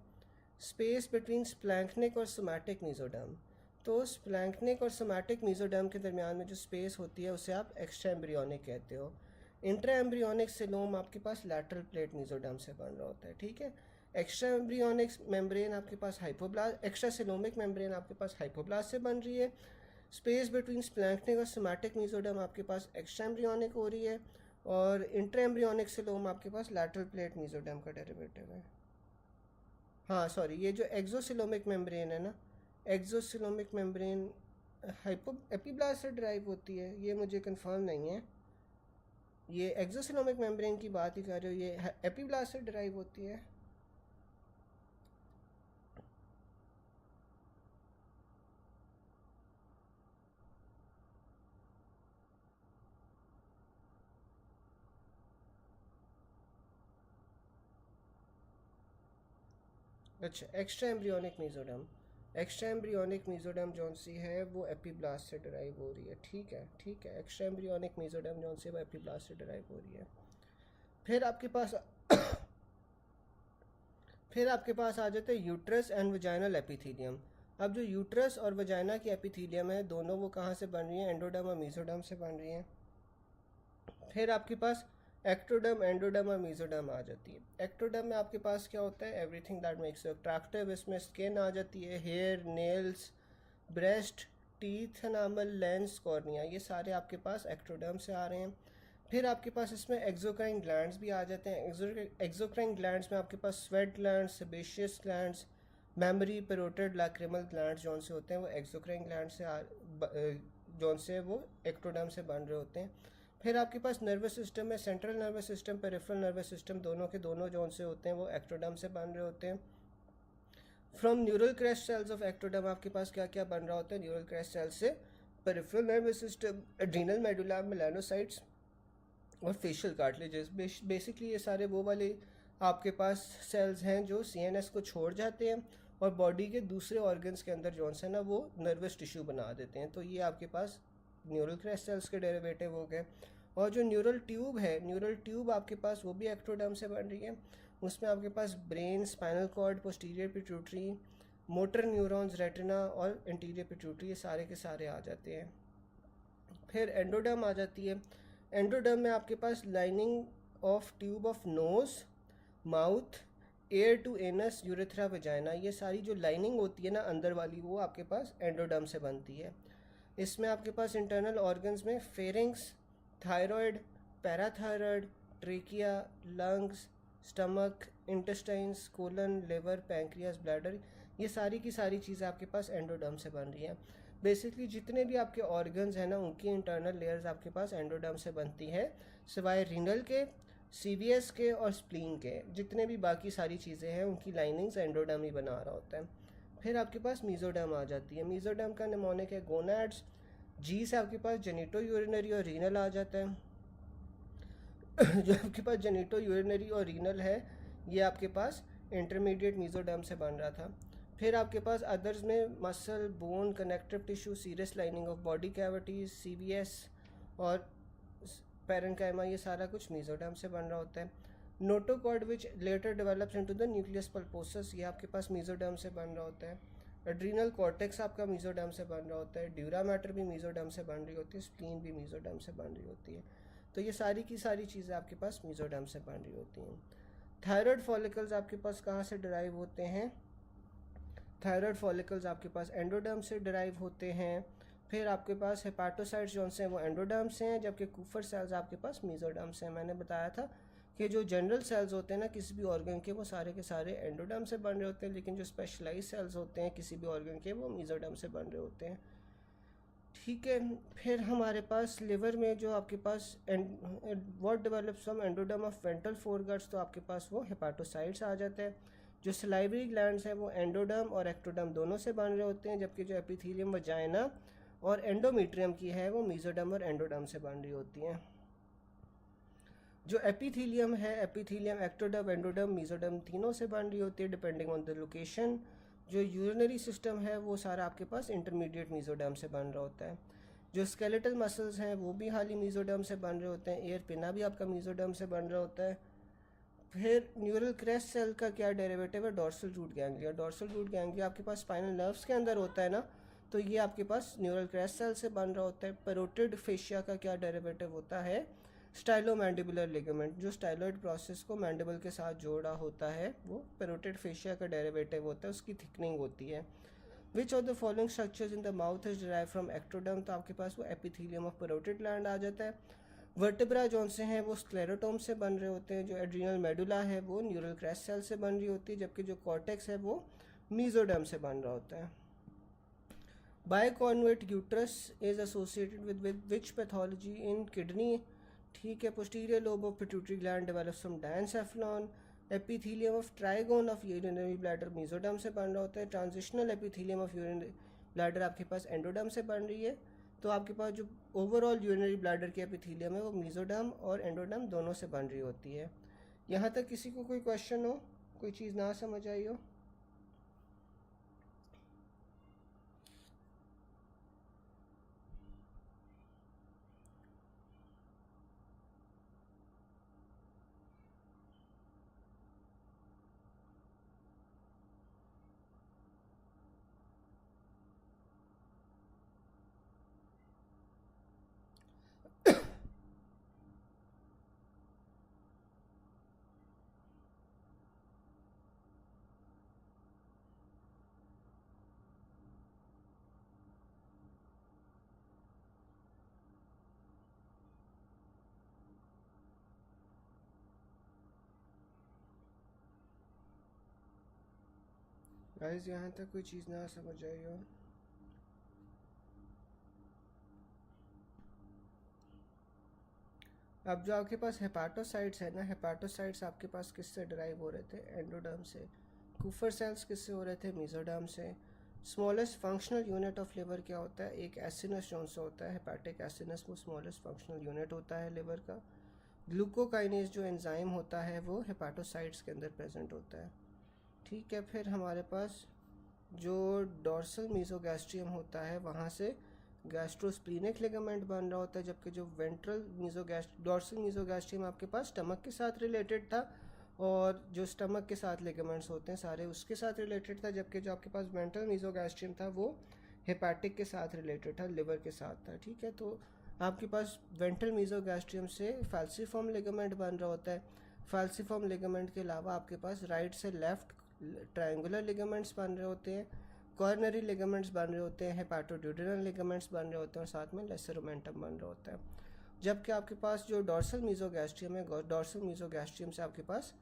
स्पेस बिटवीन स्प्लैंक्निक और सोमैटिक मेसोडर्म, तो स्प्लैंक्निक और सोमैटिक मेसोडर्म के दरमियान में जो स्पेस होती है उसे आप एक्स्ट्रा एम्ब्रियोनिक कहते हो। इंट्रा एम्ब्रियोनिक सिलोम आपके पास लैटरल प्लेट मेसोडर्म से बन रहा होता है, ठीक है। एक्स्ट्रा एम्ब्रियोनिक मेम्ब्रेन आपके पास हाइपोब्लास्ट, एक्स्ट्रा सिलोमिक मेम्ब्रेन आपके पास हाइपोब्लास्ट से बन रही है। स्पेस बिटवीन स्प्लैंक्निक और सोमैटिक मेसोडर्म आपके पास एक्स्ट्रा एम्ब्रियोनिक हो रही है, और इंट्रा एम्ब्रियोनिक सिलोम आपके पास लैटरल प्लेट मेसोडर्म का डेरिवेटिव है। हाँ सॉरी, ये जो एक्सोसिलोमिक मेम्ब्रेन है ना, एक्सोसिलोमिक मेम्ब्रेन हाइपो एपीब्लास्ट से ड्राइव होती है, ये मुझे कंफर्म नहीं है। ये एक्सोसिलोमिक मेम्ब्रेन की बात ही कर रहे हो, ये एपीब्लास्ट से ड्राइव होती है। अच्छा, extra embryonic mesoderm, extra embryonic mesoderm जौन सी है वो एपीब्लास्ट से डराइव हो रही है। ठीक है, ठीक है, एक्स्ट्रा एम्ब्रियोनिक मीजोडर्म जौन सी है वो एपीब्लास्ट से डराइव हो रही है। फिर आपके पास फिर आपके पास आ जाते हैं यूट्रस एंड वजाइनल एपिथीलियम। अब जो यूट्रस और वजाइना की एपिथीलियम है दोनों वो कहाँ से बन रही हैं? एंडोडर्म और मीजोडर्म से बन रही हैं। फिर आपके पास एक्टोडर्म, एंडोडर्म और मीजोडर्म आ जाती है। एक्टोडर्म में आपके पास क्या होता है? Everything that makes you attractive. इसमें स्किन आ जाती है, hair, nails, breast, teeth, enamel, lens, cornea, ये सारे आपके पास एक्टोडर्म से आ रहे हैं। फिर आपके पास इसमें एक्सोक्राइन ग्लैंड्स भी आ जाते हैं। एक्सोक्राइन ग्लैंड्स में आपके पास sweat glands, sebaceous glands, mammary, parotid, lacrimal glands जौन से होते हैं वो एक्सोक्राइन ग्लैंड से जौन से वो एक्टोडर्म से बन रहे होते हैं। फिर आपके पास नर्वस सिस्टम में central nervous system, peripheral nervous system, दोनों के दोनों जौन से होते हैं वो एक्टोडर्म से बन रहे होते हैं। From neural crest cells of ectoderm आपके पास क्या क्या बन रहा होता है? न्यूरल क्रेस्ट सेल्स से peripheral nervous system, adrenal medulla, melanocytes और फेशियल कार्टिलेजेस। बेसिकली ये सारे वो वाले आपके पास सेल्स हैं जो सीएनएस को छोड़ जाते हैं और बॉडी के दूसरे ऑर्गन्स के अंदर जौन से ना वो नर्वस टिश्यू बना देते हैं। तो ये आपके पास न्यूरल क्रेस्ट सेल्स के डेरिवेटिव हो गए। और जो न्यूरल ट्यूब है, न्यूरल ट्यूब आपके पास वो भी एक्टोडर्म से बन रही है। उसमें आपके पास brain, spinal cord, posterior pituitary, motor neurons, retina और इंटीरियर पिट्यूटरी, ये सारे के सारे आ जाते हैं। फिर एंडोडर्म आ जाती है। एंडोडर्म में आपके पास lining of tube of nose, mouth, air to anus, urethra, vagina, ये सारी जो लाइनिंग होती है ना अंदर वाली वो आपके पास एंडोडर्म से बनती है। इसमें आपके पास इंटरनल ऑर्गन्स में pharynx, thyroid, parathyroid, trachea, lungs, stomach, intestines, colon, liver, pancreas, bladder, ये सारी की सारी चीज़ें आपके पास एंडोडर्म से बन रही हैं। बेसिकली जितने भी आपके ऑर्गन्स हैं ना उनकी इंटरनल लेयर्स आपके पास एंडोडर्म से बनती है, सिवाय रीनल के, सीवीएस के और स्प्लीन के। जितने भी बाकी सारी चीज़ें हैं उनकी लाइनिंग्स एंडोडर्म ही बना रहा होता है। फिर आपके पास मीजोडर्म आ जाती है। मीजोडर्म का निमोनिक है गोनाड्स। जी से आपके पास जेनिटो यूरिनरी और रीनल आ जाता है। जो आपके पास जेनिटो यूरिनरी और रीनल है ये आपके पास इंटरमीडिएट मीजोडर्म से बन रहा था। फिर आपके पास अदर्स में muscle, bone, connective tissue, serous lining of body cavities, CVS और पैरेन्काइमा, ये सारा कुछ मीजोडर्म से बन रहा होता है। Notochord which later develops into the nucleus pulposus, ये आपके पास मीजोडर्म से बन रहा होता है। एड्रीनल कॉर्टेक्स आपका मीजोडर्म से बन रहा होता है। ड्यूरा मैटर भी मीजोडर्म से बन रही होती है। स्प्लीन भी मीजोडर्म से बन रही होती है। तो ये सारी की सारी चीज़ें आपके पास मीजोडर्म से बन रही होती हैं। थायराइड फॉलिकल्स आपके पास कहाँ से डिराइव होते हैं? थायराइड फॉलिकल्स आपके पास एंडोडर्म से डिराइव होते हैं। फिर आपके पास हेपाटोसाइट्स जो हैं वो एंडोडर्म से हैं, जबकि कूफर सेल्स आपके पास मीजोडर्म से हैं। मैंने बताया था कि जो जनरल सेल्स होते हैं ना किसी भी ऑर्गन के वो सारे के सारे एंडोडर्म से बन रहे होते हैं, लेकिन जो स्पेशलाइज सेल्स होते हैं किसी भी ऑर्गन के वो मीजोडर्म से बन रहे होते हैं। ठीक है। फिर हमारे पास लिवर में जो आपके पास what develops from endoderm of ventral foreguts, तो आपके पास वो हेपाटोसाइट्स आ जाते हैं। जो सलाइवरी ग्लैंड्स हैं वो एंडोडर्म और एक्टोडर्म दोनों से बन रहे होते हैं, जबकि जो एपिथेलियम वजाइना और एंडोमीट्रियम की है वो मीजोडर्म और एंडोडर्म से बन रही होती हैं। जो एपिथेलियम है, एपिथेलियम एक्टोडर्म, एंडोडर्म, मीजोडर्म तीनों से बन रही होती है डिपेंडिंग ऑन द लोकेशन। जो यूरिनरी सिस्टम है वो सारा आपके पास इंटरमीडिएट मीजोडर्म से बन रहा होता है। जो स्केलेटल मसल्स हैं वो भी हाली मीजोडर्म से बन रहे होते हैं। एयर पिना भी आपका मीजोडर्म से बन रहा होता है। फिर न्यूरल क्रेस्ट सेल का क्या डेरिवेटिव है? Dorsal root ganglia. Dorsal root ganglia आपके पास स्पाइनल नर्व्स के अंदर होता है ना, तो ये आपके पास न्यूरल क्रेस्ट सेल से बन रहा होता है। पेरोटिड फेशिया का क्या डेरिवेटिव होता है? Stylomandibular ligament. जो स्टाइलॉइड प्रोसेस को मैंडिबल के साथ जोड़ा होता है वो पेरोटिड फेशिया का डेरिवेटिव होता है, उसकी थिकनिंग होती है। विच of the following structures in the mouth is derive from ectoderm, तो आपके पास वो एपिथेलियम ऑफ पेरोटिड ग्लैंड आ जाता है। वर्टिब्रा जौन से हैं वो स्क्लेरोटोम से बन रहे होते हैं। जो एड्रीनल मेडुला है वो न्यूरल क्रेस्ट सेल से बन रही होती है, जबकि जो कॉर्टेक्स है वो मीजोडर्म से बन रहा होता है। Bicornuate uterus is associated with which pathology? In kidney. ठीक है। Posterior lobe of pituitary gland develops from diencephalon. Epithelium of trigone of urinary bladder mesoderm से बन रहा होता है। Transitional epithelium of urinary bladder आपके पास एंडोडर्म से बन रही है। तो आपके पास जो ओवरऑल यूरिनरी ब्लैडर की एपिथेलियम है वो मीजोडर्म और एंडोडर्म दोनों से बन रही होती है। यहाँ तक किसी को कोई क्वेश्चन हो, कोई चीज़ ना समझ आई हो? गाइस यहाँ तक कोई चीज़ ना समझ आई हो? अब जो आपके पास हेपाटोसाइट्स है ना, हेपाटोसाइट्स आपके पास किससे ड्राइव हो रहे थे? एंडोडर्म से। कुफर सेल्स किससे हो रहे थे? मेसोडर्म से। Smallest functional unit of liver क्या होता है? एक एसिनस जोन से होता है, हेपाटिक एसिनस, वो स्मॉलेस्ट फंक्शनल यूनिट होता है लिवर का। ग्लूकोकाइनेज जो एंजाइम होता है वो हेपाटोसाइट्स के अंदर प्रेजेंट होता है। ठीक है, फिर हमारे पास जो डॉर्सल मीजोगैस्ट्रियम होता है वहाँ से गैस्ट्रोस्प्लीनिक लिगामेंट बन रहा होता है, जबकि जो वेंट्रल डॉर्सल मीजोगैस्ट्रियम आपके पास स्टमक के साथ रिलेटेड था, और जो स्टमक के साथ लिगामेंट्स होते हैं सारे उसके साथ रिलेटेड था, जबकि जो आपके पास वेंट्रल मीजोगैस्ट्रियम था वो हेपाटिक के साथ रिलेटेड था, लिवर के साथ था। ठीक है, तो आपके पास वेंट्रल मीजोगैस्ट्रियम से फैल्सीफॉर्म लिगामेंट बन रहा होता है। फैल्सीफॉर्म लिगामेंट के अलावा आपके पास राइट से लेफ्ट ट्रायंगुलर लिगामेंट्स बन रहे होते हैं, कॉर्नरी लिगामेंट्स बन रहे होते हैं, हेपाटोड्यूडेनल लिगामेंट्स बन रहे होते हैं, और साथ में लेसर ओमेंटम बन रहा होता है। जबकि आपके पास जो डॉर्सल मीजोगैस्ट्रियम है, डॉर्सल मीजोगैस्ट्रियम से आपके पास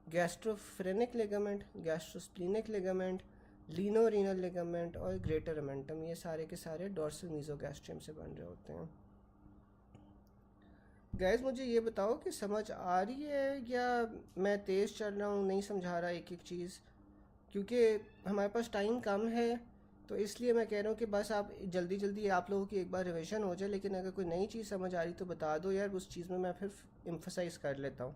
गैस्ट्रोफ्रेनिक लिगामेंट, गैस्ट्रोस्प्लीनिक लिगामेंट, लीनोरीनल लिगामेंट और ग्रेटर ओमेंटम, ये सारे के सारे डॉर्सल मीजोगैस्ट्रियम से बन रहे होते हैं। गैस मुझे ये बताओ कि समझ आ रही है या मैं तेज़ चल रहा हूँ, नहीं समझा रहा एक एक चीज़? क्योंकि हमारे पास टाइम कम है, तो इसलिए मैं कह रहा हूँ कि बस आप जल्दी जल्दी आप लोगों की एक बार रिवीजन हो जाए, लेकिन अगर कोई नई चीज़ समझ आ रही तो बता दो यार, उस चीज़ में मैं फिर एम्फसाइज कर लेता हूँ।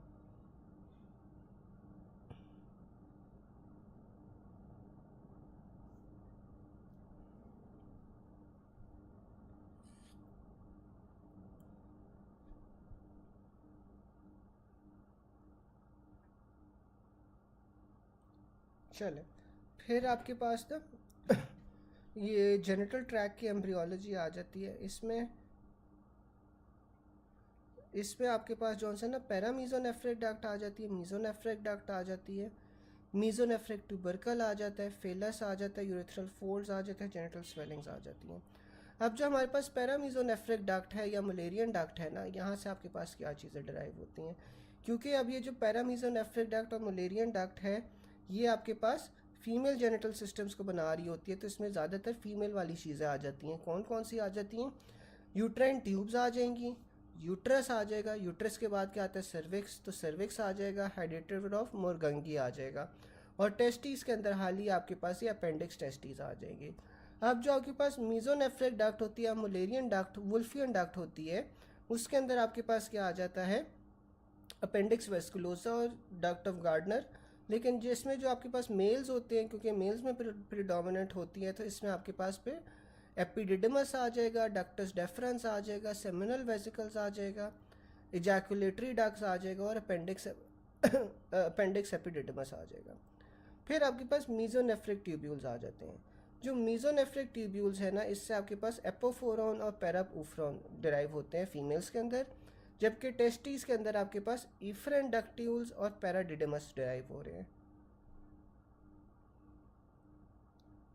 चले, फिर आपके पास ना ये जेनिटल ट्रैक की एम्ब्रियोलॉजी आ जाती है। इसमें इसमें आपके पास जो है ना पैरामीजोनेफ्रिक डक्ट आ जाती है, मीजोनेफ्रिक डक्ट आ जाती है, मीजोनेफ्रिक ट्यूबरकल आ जाता है, फेलस आ जाता है, यूरेथ्रल फोल्ड्स आ जाते हैं, जेनिटल स्वेलिंग्स आ जाती हैं। अब जो हमारे पास पैरामीजोनेफ्रिक डक्ट है या मलेरियन डक्ट है ना, यहाँ से आपके पास क्या चीज़ें ड्राइव होती हैं? क्योंकि अब ये जो पैरामीजोनेफ्रिक डक्ट और मलेरियन डक्ट है, ये आपके पास फीमेल जेनिटल सिस्टम्स को बना रही होती है, तो इसमें ज़्यादातर फीमेल वाली चीज़ें आ जाती हैं। कौन कौन सी आ जाती हैं? यूट्राइन ट्यूब्स आ जाएंगी, यूट्रस आ जाएगा, यूट्रस के बाद क्या आता है? सर्विक्स, तो सर्विक्स आ जाएगा, हाइड्रेटेड ऑफ मोरगंगी आ जाएगा, और टेस्टिस के अंदर हाल ही आपके पास ये अपेंडिक्स टेस्टिस आ जाएंगे। अब जो आपके पास मीजोनेफ्रिक डक्ट होती है, मुलेरियन डक्ट, वुल्फियन डक्ट होती है, उसके अंदर आपके पास क्या आ जाता है? अपेंडिक्स वेस्कुलोसा और डक्ट ऑफ गार्डनर। लेकिन जिसमें जो आपके पास मेल्स होते हैं, क्योंकि मेल्स में प्रिडोमिनेंट होती है, तो इसमें आपके पास पे एपिडिडमस आ जाएगा, डक्टस डेफरेंस आ जाएगा, सेमिनल वेसिकल्स आ जाएगा, इजैकुलेटरी डक्ट्स आ जाएगा, और अपेंडिक्स एपिडिडमस आ जाएगा। फिर आपके पास मीजोनेफ्रिक ट्यूब्यूल्स आ जाते हैं। जो मीजोनेफ्रिक ट्यूब्यूल्स है ना, इससे आपके पास एपोफोरॉन और पैरापूफ्रॉन डिराइव होते हैं फीमेल्स के अंदर, जबकि टेस्टिस के अंदर आपके पास इफ्रेन डक्ट्यूल्स और पैराडिडमस डिराइव हो रहे हैं।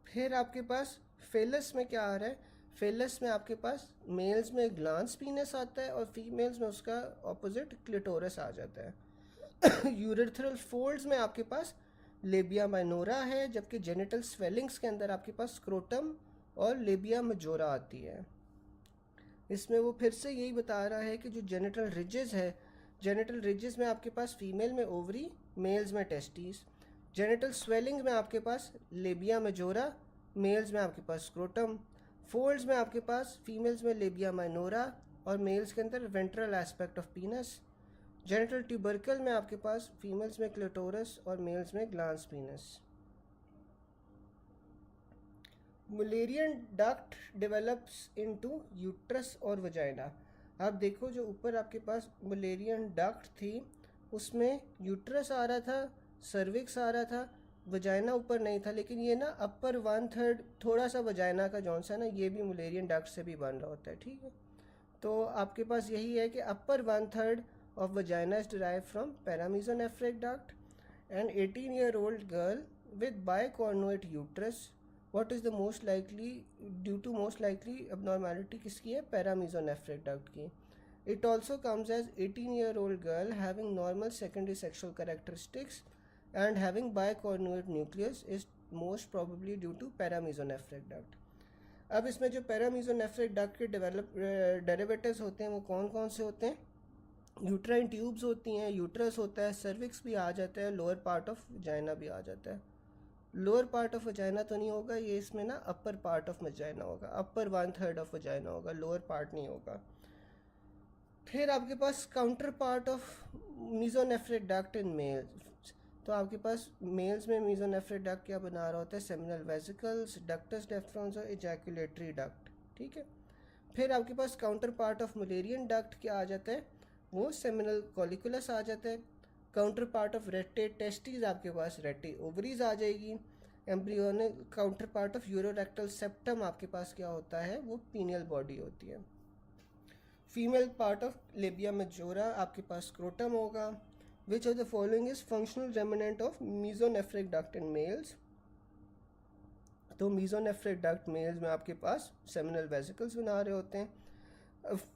फिर आपके पास फेलस में क्या आ रहा है? फेलस में आपके पास मेल्स में ग्लांस पीनस आता है और फीमेल्स में उसका ऑपोजिट क्लिटोरस आ जाता है। यूरेथ्रल फोल्ड्स में आपके पास लेबिया माइनोरा है, जबकि जेनिटल स्वेलिंग्स के अंदर आपके पास स्क्रोटम और लेबिया मेजोरा आती है। इसमें वो फिर से यही बता रहा है कि जो जेनिटल रिजेस है, जेनिटल रिजेस में आपके पास फीमेल में ओवरी, मेल्स में टेस्टिस। जेनिटल स्वेलिंग में आपके पास लेबिया मेजोरा, मेल्स में आपके पास स्क्रोटम। फोल्ड्स में आपके पास फीमेल्स में लेबिया माइनोरा और मेल्स के अंदर ventral aspect of penis. Genital tubercle में आपके पास फीमेल्स में क्लिटोरस और मेल्स में glans penis. Mullerian duct develops into uterus और वजाइना। आप देखो जो ऊपर आपके पास मुलेरियन डक्ट थी, उसमें यूट्रस आ रहा था, सर्विक्स आ रहा था, वजाइना ऊपर नहीं था, लेकिन ये ना अपर 1/3 थोड़ा सा वजाइना का जौन सा ना, ये भी मुलेरियन डक्ट से भी बन रहा होता है। ठीक है, तो आपके पास यही है कि अपर 1/3 of vagina is derived from paramesonephric duct, and 18-year-old girl with bicornuate uterus, what is the most likely, due to most likely abnormality किसकी है? paramesonephric duct की। It also comes as 18-year-old girl having normal secondary sexual characteristics and having bicornuate nucleus is most probably due to paramesonephric duct. अब इसमें जो पैरामीजोनेफ्रिक डक्ट के डेरिवेटिव्स होते हैं वो कौन कौन से होते हैं? यूट्राइन ट्यूब्स होती हैं, यूट्रस होता है, सर्विक्स भी आ जाता है, लोअर पार्ट ऑफ वजाइना भी आ जाता है। लोअर पार्ट ऑफ वजाइना तो नहीं होगा, ये इसमें ना अपर पार्ट ऑफ वजाइना होगा, अपर 1/3 ऑफ वजाइना होगा, लोअर पार्ट नहीं होगा। फिर आपके पास counterpart of mesonephric duct in males, तो आपके पास मेल्स में मीजोनेफ्रिक डक्ट क्या बना रहा होता है? सेमिनल वेसिकल्स, डक्टस डेफ्रॉन्स और एजैकुलेटरी डक्ट, ठीक है। फिर आपके पास counterpart of Mullerian duct क्या आ जाता है? वो सेमिनल कॉलिकुलस आ जाता है। Counterpart of rete testis आपके पास रेटे ओवरीज आ जाएगी। Embryonic counterpart of urorectal septum आपके पास क्या होता है? वो पीनियल बॉडी होती है। Female part of labia majora आपके पास स्क्रोटम होगा। विच of the following is functional remnant of mesonephric duct in males? तो मीजोनेफ्रिक डक्ट मेल्स में आपके पास सेमिनल वेसिकल्स बना रहे होते हैं।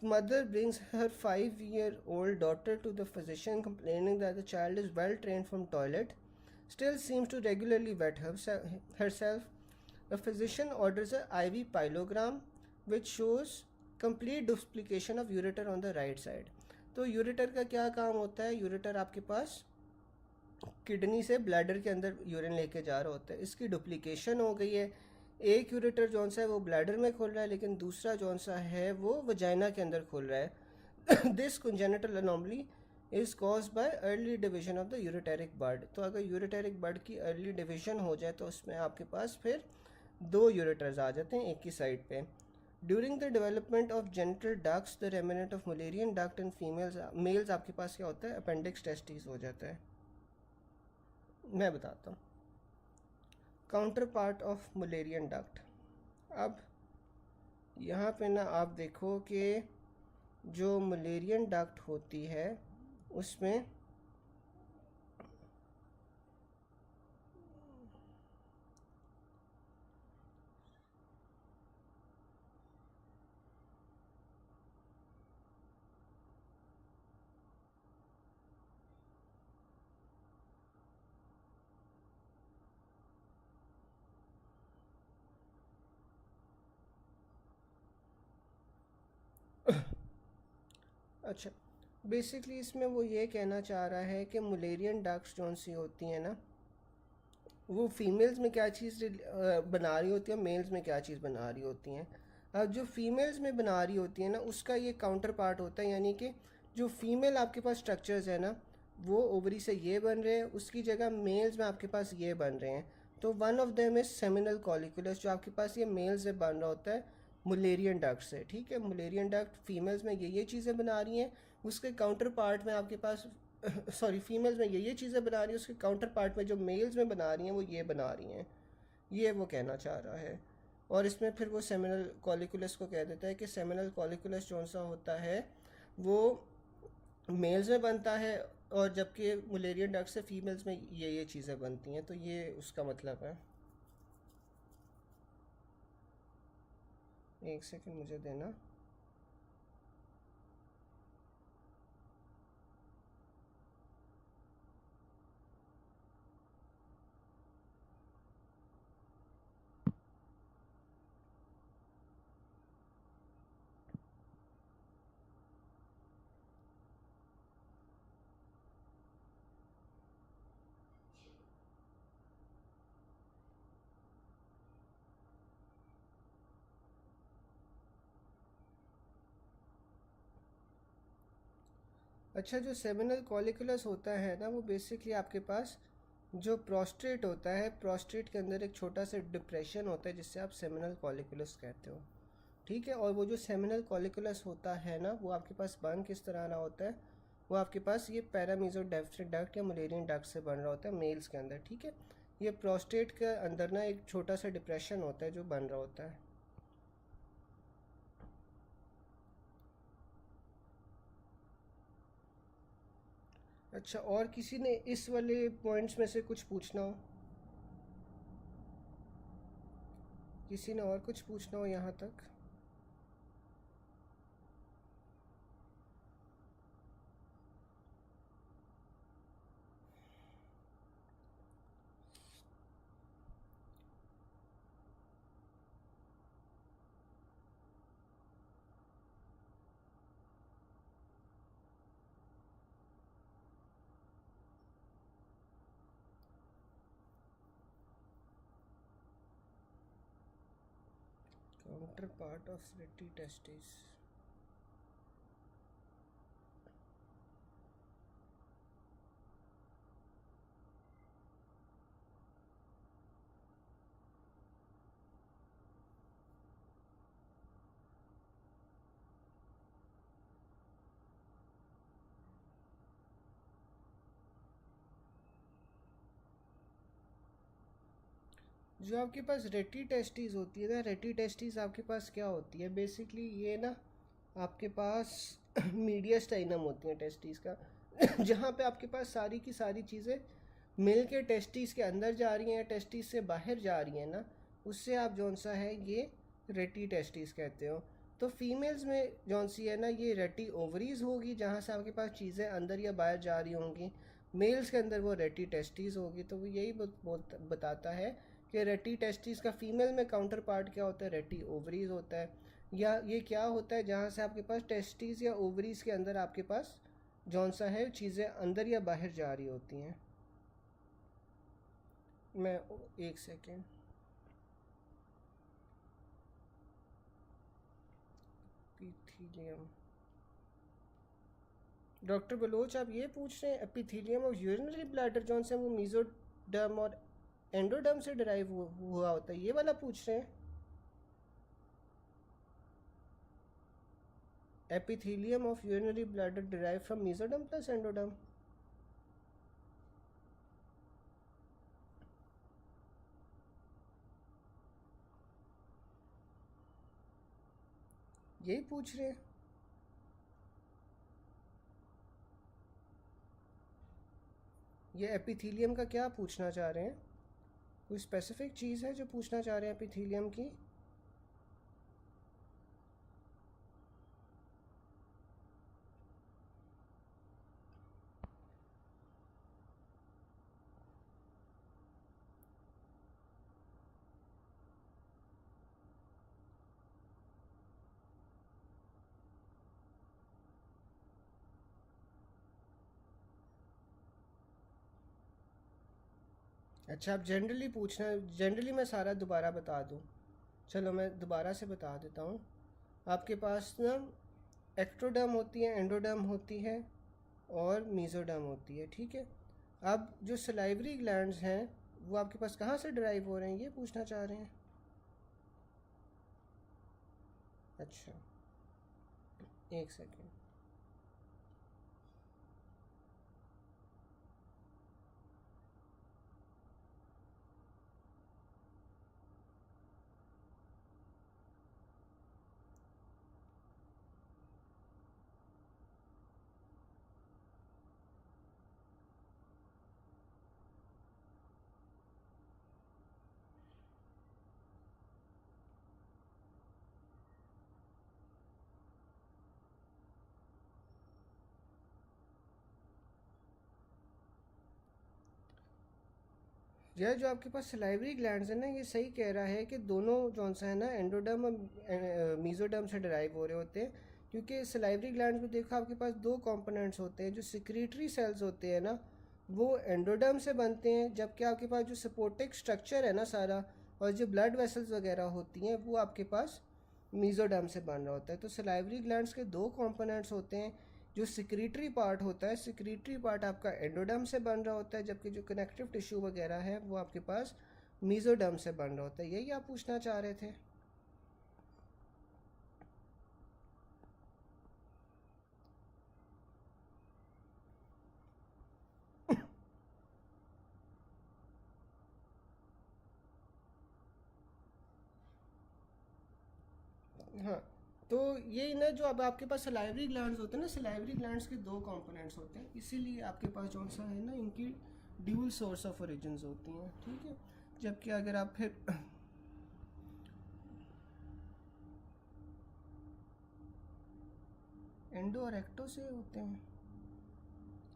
Mother brings her 5-year-old daughter to the physician complaining that the child is well trained from toilet, still seems to regularly wet herself. The physician orders a IV pyelogram which shows complete duplication of ureter on the right side. तो यूरेटर का क्या काम होता है? यूरेटर आपके पास किडनी से ब्लैडर के अंदर यूरिन लेके जा रहा होता है, इसकी डुप्लीकेशन हो गई है। एक यूरेटर जौन सा है वो ब्लैडर में खोल रहा है, लेकिन दूसरा जौन सा है वो वजाइना के अंदर खोल रहा है। This congenital anomaly is caused by early division of the ureteric bud. तो अगर यूरेटेरिक बड की अर्ली डिवीजन हो जाए तो उसमें आपके पास फिर 2 यूरेटर्स आ जाते हैं एक ही साइड पे। During the development of genital ducts the remnant of Mullerian duct in females males आपके पास क्या होता है? अपेंडिक्स टेस्टिस हो जाता है। मैं बताता हूँ counter part of Mullerian duct. अब यहाँ पे ना आप देखो कि जो मुलेरियन डक्ट होती है उसमें अच्छा, बेसिकली इसमें वो ये कहना चाह रहा है कि मुलेरियन डक्ट्स जौन सी होती हैं ना, वो फीमेल्स में क्या चीज़ बना रही होती है, मेल्स में क्या चीज़ बना रही होती हैं। अब जो फीमेल्स में बना रही होती है ना, उसका ये काउंटर पार्ट होता है, यानी कि जो फीमेल आपके पास स्ट्रक्चर्स है ना, वो ओवरी से ये बन रहे हैं, उसकी जगह मेल्स में आपके पास ये बन रहे हैं। तो one of them is seminal colliculus, जो आपके पास ये मेल्स से बन रहा होता है मुलेरियन डक्ट से, ठीक है। मुलेरियन डक्ट फीमेल्स में ये चीज़ें बना रही हैं, उसके काउंटर पार्ट में आपके पास सॉरी फीमेल्स में ये चीज़ें बना रही है, उसके काउंटर पार्ट में जो मेल्स में बना रही हैं वो ये बना रही हैं, ये वो कहना चाह रहा है। और इसमें फिर वो सेमिनल कॉलिकुलस को कह देता है कि सेमिनल कॉलिकुलस कौन सा होता है वो मेल्स में बनता है, और जबकि मुलेरियन डक्ट से फीमेल्स में ये चीज़ें बनती हैं। तो ये उसका मतलब है। एक सेकंड मुझे देना। अच्छा, जो सेमिनल कॉलिकुलस होता है ना, वो बेसिकली आपके पास जो प्रोस्टेट होता है, प्रोस्टेट के अंदर एक छोटा सा डिप्रेशन होता है जिससे आप सेमिनल कॉलिकुलस कहते हो, ठीक है। और वो जो सेमिनल कॉलिकुलस होता है ना, वो आपके पास बन किस तरह रहा होता है? वो आपके पास ये पैरामीजोनेफ्रिक डक्ट या मुलेरियन डक्ट से बन रहा होता है मेल्स के अंदर, ठीक है। ये प्रोस्टेट के अंदर ना एक छोटा सा डिप्रेशन होता है जो बन रहा होता है। अच्छा, और किसी ने इस वाले पॉइंट्स में से कुछ पूछना हो? किसी ने और कुछ पूछना हो यहाँ तक? counterpart of Reti testes. जो आपके पास रेटी टेस्टीज होती है ना, रेटी टेस्टीज आपके पास क्या होती है बेसिकली, ये ना आपके पास मीडियास्टाइनम होती हैं टेस्टीज का जहाँ पे आपके पास सारी की सारी चीज़ें मिल के टेस्टीज के अंदर जा रही हैं, टेस्टीज से बाहर जा रही हैं ना, उससे आप जौन सा है ये रेटी टेस्टीज कहते हो। तो फीमेल्स में जौन सी है ना, ये रेटी ओवरीज होगी जहाँ से आपके पास चीज़ें अंदर या बाहर जा रही होंगी। मेल्स के अंदर वो रेटी टेस्टीज होगी। तो वो यही बताता है कि रेटी टेस्टिस का फीमेल में काउंटर पार्ट क्या होता है, रेटी ओवरीज होता है। या ये क्या होता है, जहाँ से आपके पास टेस्टिस या ओवरीज के अंदर आपके पास जौन सा है चीज़ें अंदर या बाहर जा रही होती हैं। मैं एक सेकेंड, एपिथीलियम, डॉक्टर बलोच आप ये पूछ रहे हैं एपिथीलियम ऑफ यूरिनरी ब्लैडर जौन से वो मीजोडर्म और एंडोडर्म से डिराइव हुआ होता है, ये वाला पूछ रहे हैं? epithelium of urinary bladder derived from mesoderm plus endoderm. यही पूछ रहे हैं? ये एपिथीलियम का क्या पूछना चाह रहे हैं? कोई स्पेसिफिक चीज़ है जो पूछना चाह रहे हैं एपिथीलियम की? अच्छा, आप जनरली पूछना, जनरली मैं सारा दोबारा बता दूं? चलो मैं दोबारा से बता देता हूँ। आपके पास ना एक्टोडर्म होती है, एंडोडर्म होती है और मीजोडर्म होती है, ठीक है। अब जो सलाइवरी ग्लैंड्स हैं वो आपके पास कहाँ से ड्राइव हो रहे हैं, ये पूछना चाह रहे हैं? अच्छा, एक सेकेंड। यह जो आपके पास सलाइवरी ग्लैंड्स है ना, ये सही कह रहा है कि दोनों जौन सा है ना एंडोडर्म और मीजोडर्म से डराइव हो रहे होते हैं। क्योंकि सलाइवरी ग्लैंड्स में देखो आपके पास दो कंपोनेंट्स होते हैं। जो सिक्रीटरी सेल्स होते हैं ना वो एंडोडर्म से बनते हैं, जबकि आपके पास जो सपोर्टिक स्ट्रक्चर है ना सारा, और जो ब्लड वेसल्स वगैरह होती हैं वो आपके पास मीजोडर्म से बन रहा होता है। तो सलाइवरी ग्लैंड्स के दो कंपोनेंट्स होते हैं। जो सिक्रीटरी पार्ट होता है, सिक्रीटरी पार्ट आपका एंडोडर्म से बन रहा होता है, जबकि जो कनेक्टिव टिश्यू वगैरह है वो आपके पास मीजोडर्म से बन रहा होता है। यही आप पूछना चाह रहे थे? हाँ, तो यही ना, जो अब आपके पास सलाइवरी ग्लैंड्स होते हैं ना, सलाइवरी ग्लैंड्स के दो कंपोनेंट्स होते हैं, इसीलिए आपके पास जो सा है ना इनकी ड्यूल सोर्स ऑफ ओरिजिन्स होती हैं, ठीक है। जबकि अगर आप फिर एंडो और एक्टो से होते हैं।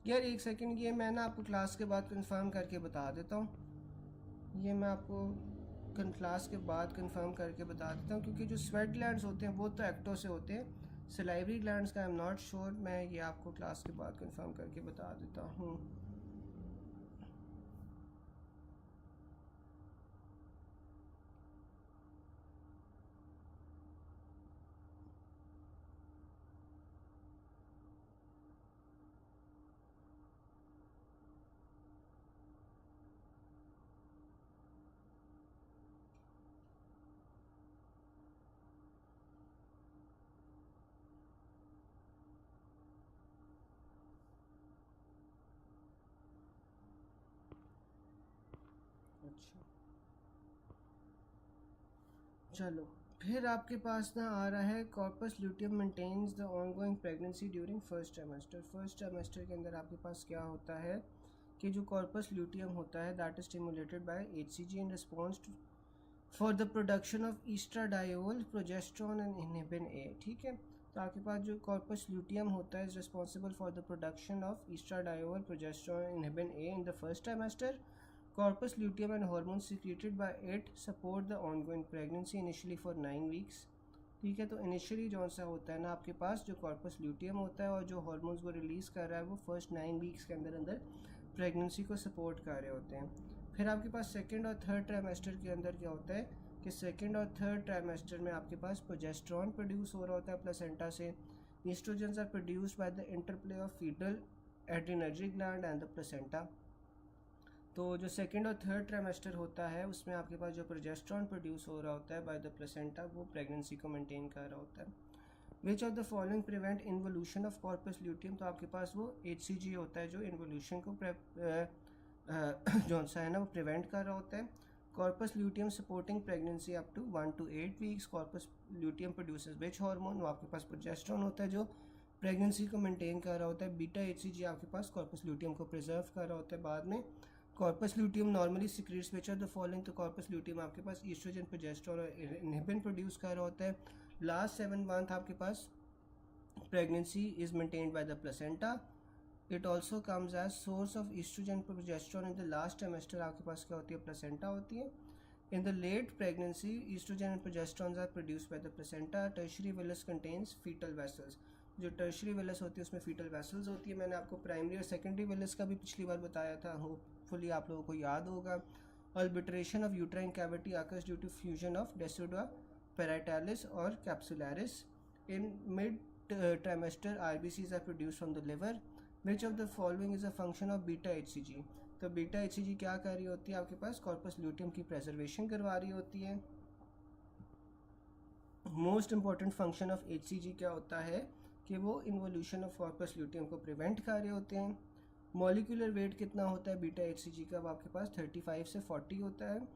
यार एक सेकंड, ये मैं ना आपको क्लास के बाद कंफर्म करके बता देता हूँ। ये मैं आपको क्लास के बाद कंफर्म करके बता देता हूँ, क्योंकि जो स्वेट ग्लैंड्स होते हैं वो तो एक्टो से होते हैं। सलाइवरी ग्लैंड्स का आई एम नॉट श्योर, मैं ये आपको क्लास के बाद कंफर्म करके बता देता हूँ। अच्छा चलो, फिर आपके पास ना आ रहा है corpus luteum maintains the ongoing pregnancy during first trimester. First trimester के अंदर आपके पास क्या होता है कि जो कॉर्पस ल्यूटियम होता है that is stimulated by HCG in response for the production of oestradiol, progesterone and inhibin A. ठीक है, तो आपके पास जो कॉर्पस ल्यूटियम होता है is responsible for the production of oestradiol, progesterone, inhibin A in the first trimester. Corpus luteum and hormones secreted by it support the ongoing pregnancy initially for 9 weeks। ठीक है, तो इनिशियली जो सा होता है ना आपके पास जो कॉर्पस ल्यूटियम होता है और जो हार्मोन्स वो रिलीज़ कर रहा है वो फर्स्ट 9 वीक्स के अंदर अंदर प्रेगनेंसी को सपोर्ट कर रहे होते हैं। फिर आपके पास सेकेंड और थर्ड ट्राइमेस्टर के अंदर क्या होता है कि सेकेंड और थर्ड ट्राइमेस्टर में आपके पास प्रोजेस्टेरोन प्रोड्यूस हो रहा होता है प्लेसेंटा से। Oestrogens are produced by the interplay of foetal adrenergic gland and the placenta. तो जो सेकेंड और थर्ड ट्राइमेस्टर होता है उसमें आपके पास जो प्रोजेस्टेरोन प्रोड्यूस हो रहा होता है बाय द प्लेसेंटा वो प्रेगनेंसी को मेंटेन कर रहा होता है। विच of the following prevent involution of corpus luteum, तो आपके पास वो HCG होता है जो इन्वोल्यूशन को जो सा है ना वो प्रिवेंट कर रहा होता है। Corpus luteum supporting pregnancy up to 1 to 8 weeks. Corpus luteum produces which hormone, वो आपके पास प्रोजेस्टेरोन होता है जो प्रेगनेंसी को मेंटेन कर रहा होता है। बीटा HCG आपके पास कॉर्पस ल्यूटियम को प्रिजर्व कर रहा होता है बाद में। Corpus luteum normally secretes which are the following, तो कॉर्पस ल्यूटियम आपके पास ईस्ट्रोजन, प्रोजेस्टेरोन और इनहिबिन प्रोड्यूस कर रहा होता है। लास्ट 7 मंथ आपके पास pregnancy is maintained by the placenta. It also comes as source of oestrogen, progesterone in the last trimester आपके पास क्या होती है प्लेसेंटा होती है। In the late pregnancy estrogen and progesterone are produced by the placenta. Tertiary villus contains fetal vessels, जो टर्शियरी विलस होती है उसमें फीटल वेसल्स होती है। मैंने आपको प्राइमरी और सेकेंडरी विलस का भी पिछली बार बताया था, होपफुली आप लोगों को याद होगा। Obliteration of uterine cavity occurs due to fusion of decidua parietalis और capsularis. In mid trimester RBCs are produced from the liver. Which of the following is a function of beta HCG, तो बीटा HCG क्या कर रही होती है आपके पास कॉर्पस ल्यूटियम की प्रेजर्वेशन करवा रही होती है। Most important function of HCG क्या होता है कि वो इन्वोल्यूशन ऑफ कॉर्पस ल्यूटियम को प्रिवेंट कर रहे होते हैं। मॉलिक्यूलर वेट कितना होता है बीटा HCG का, वो आपके पास 35 से 40 होता है।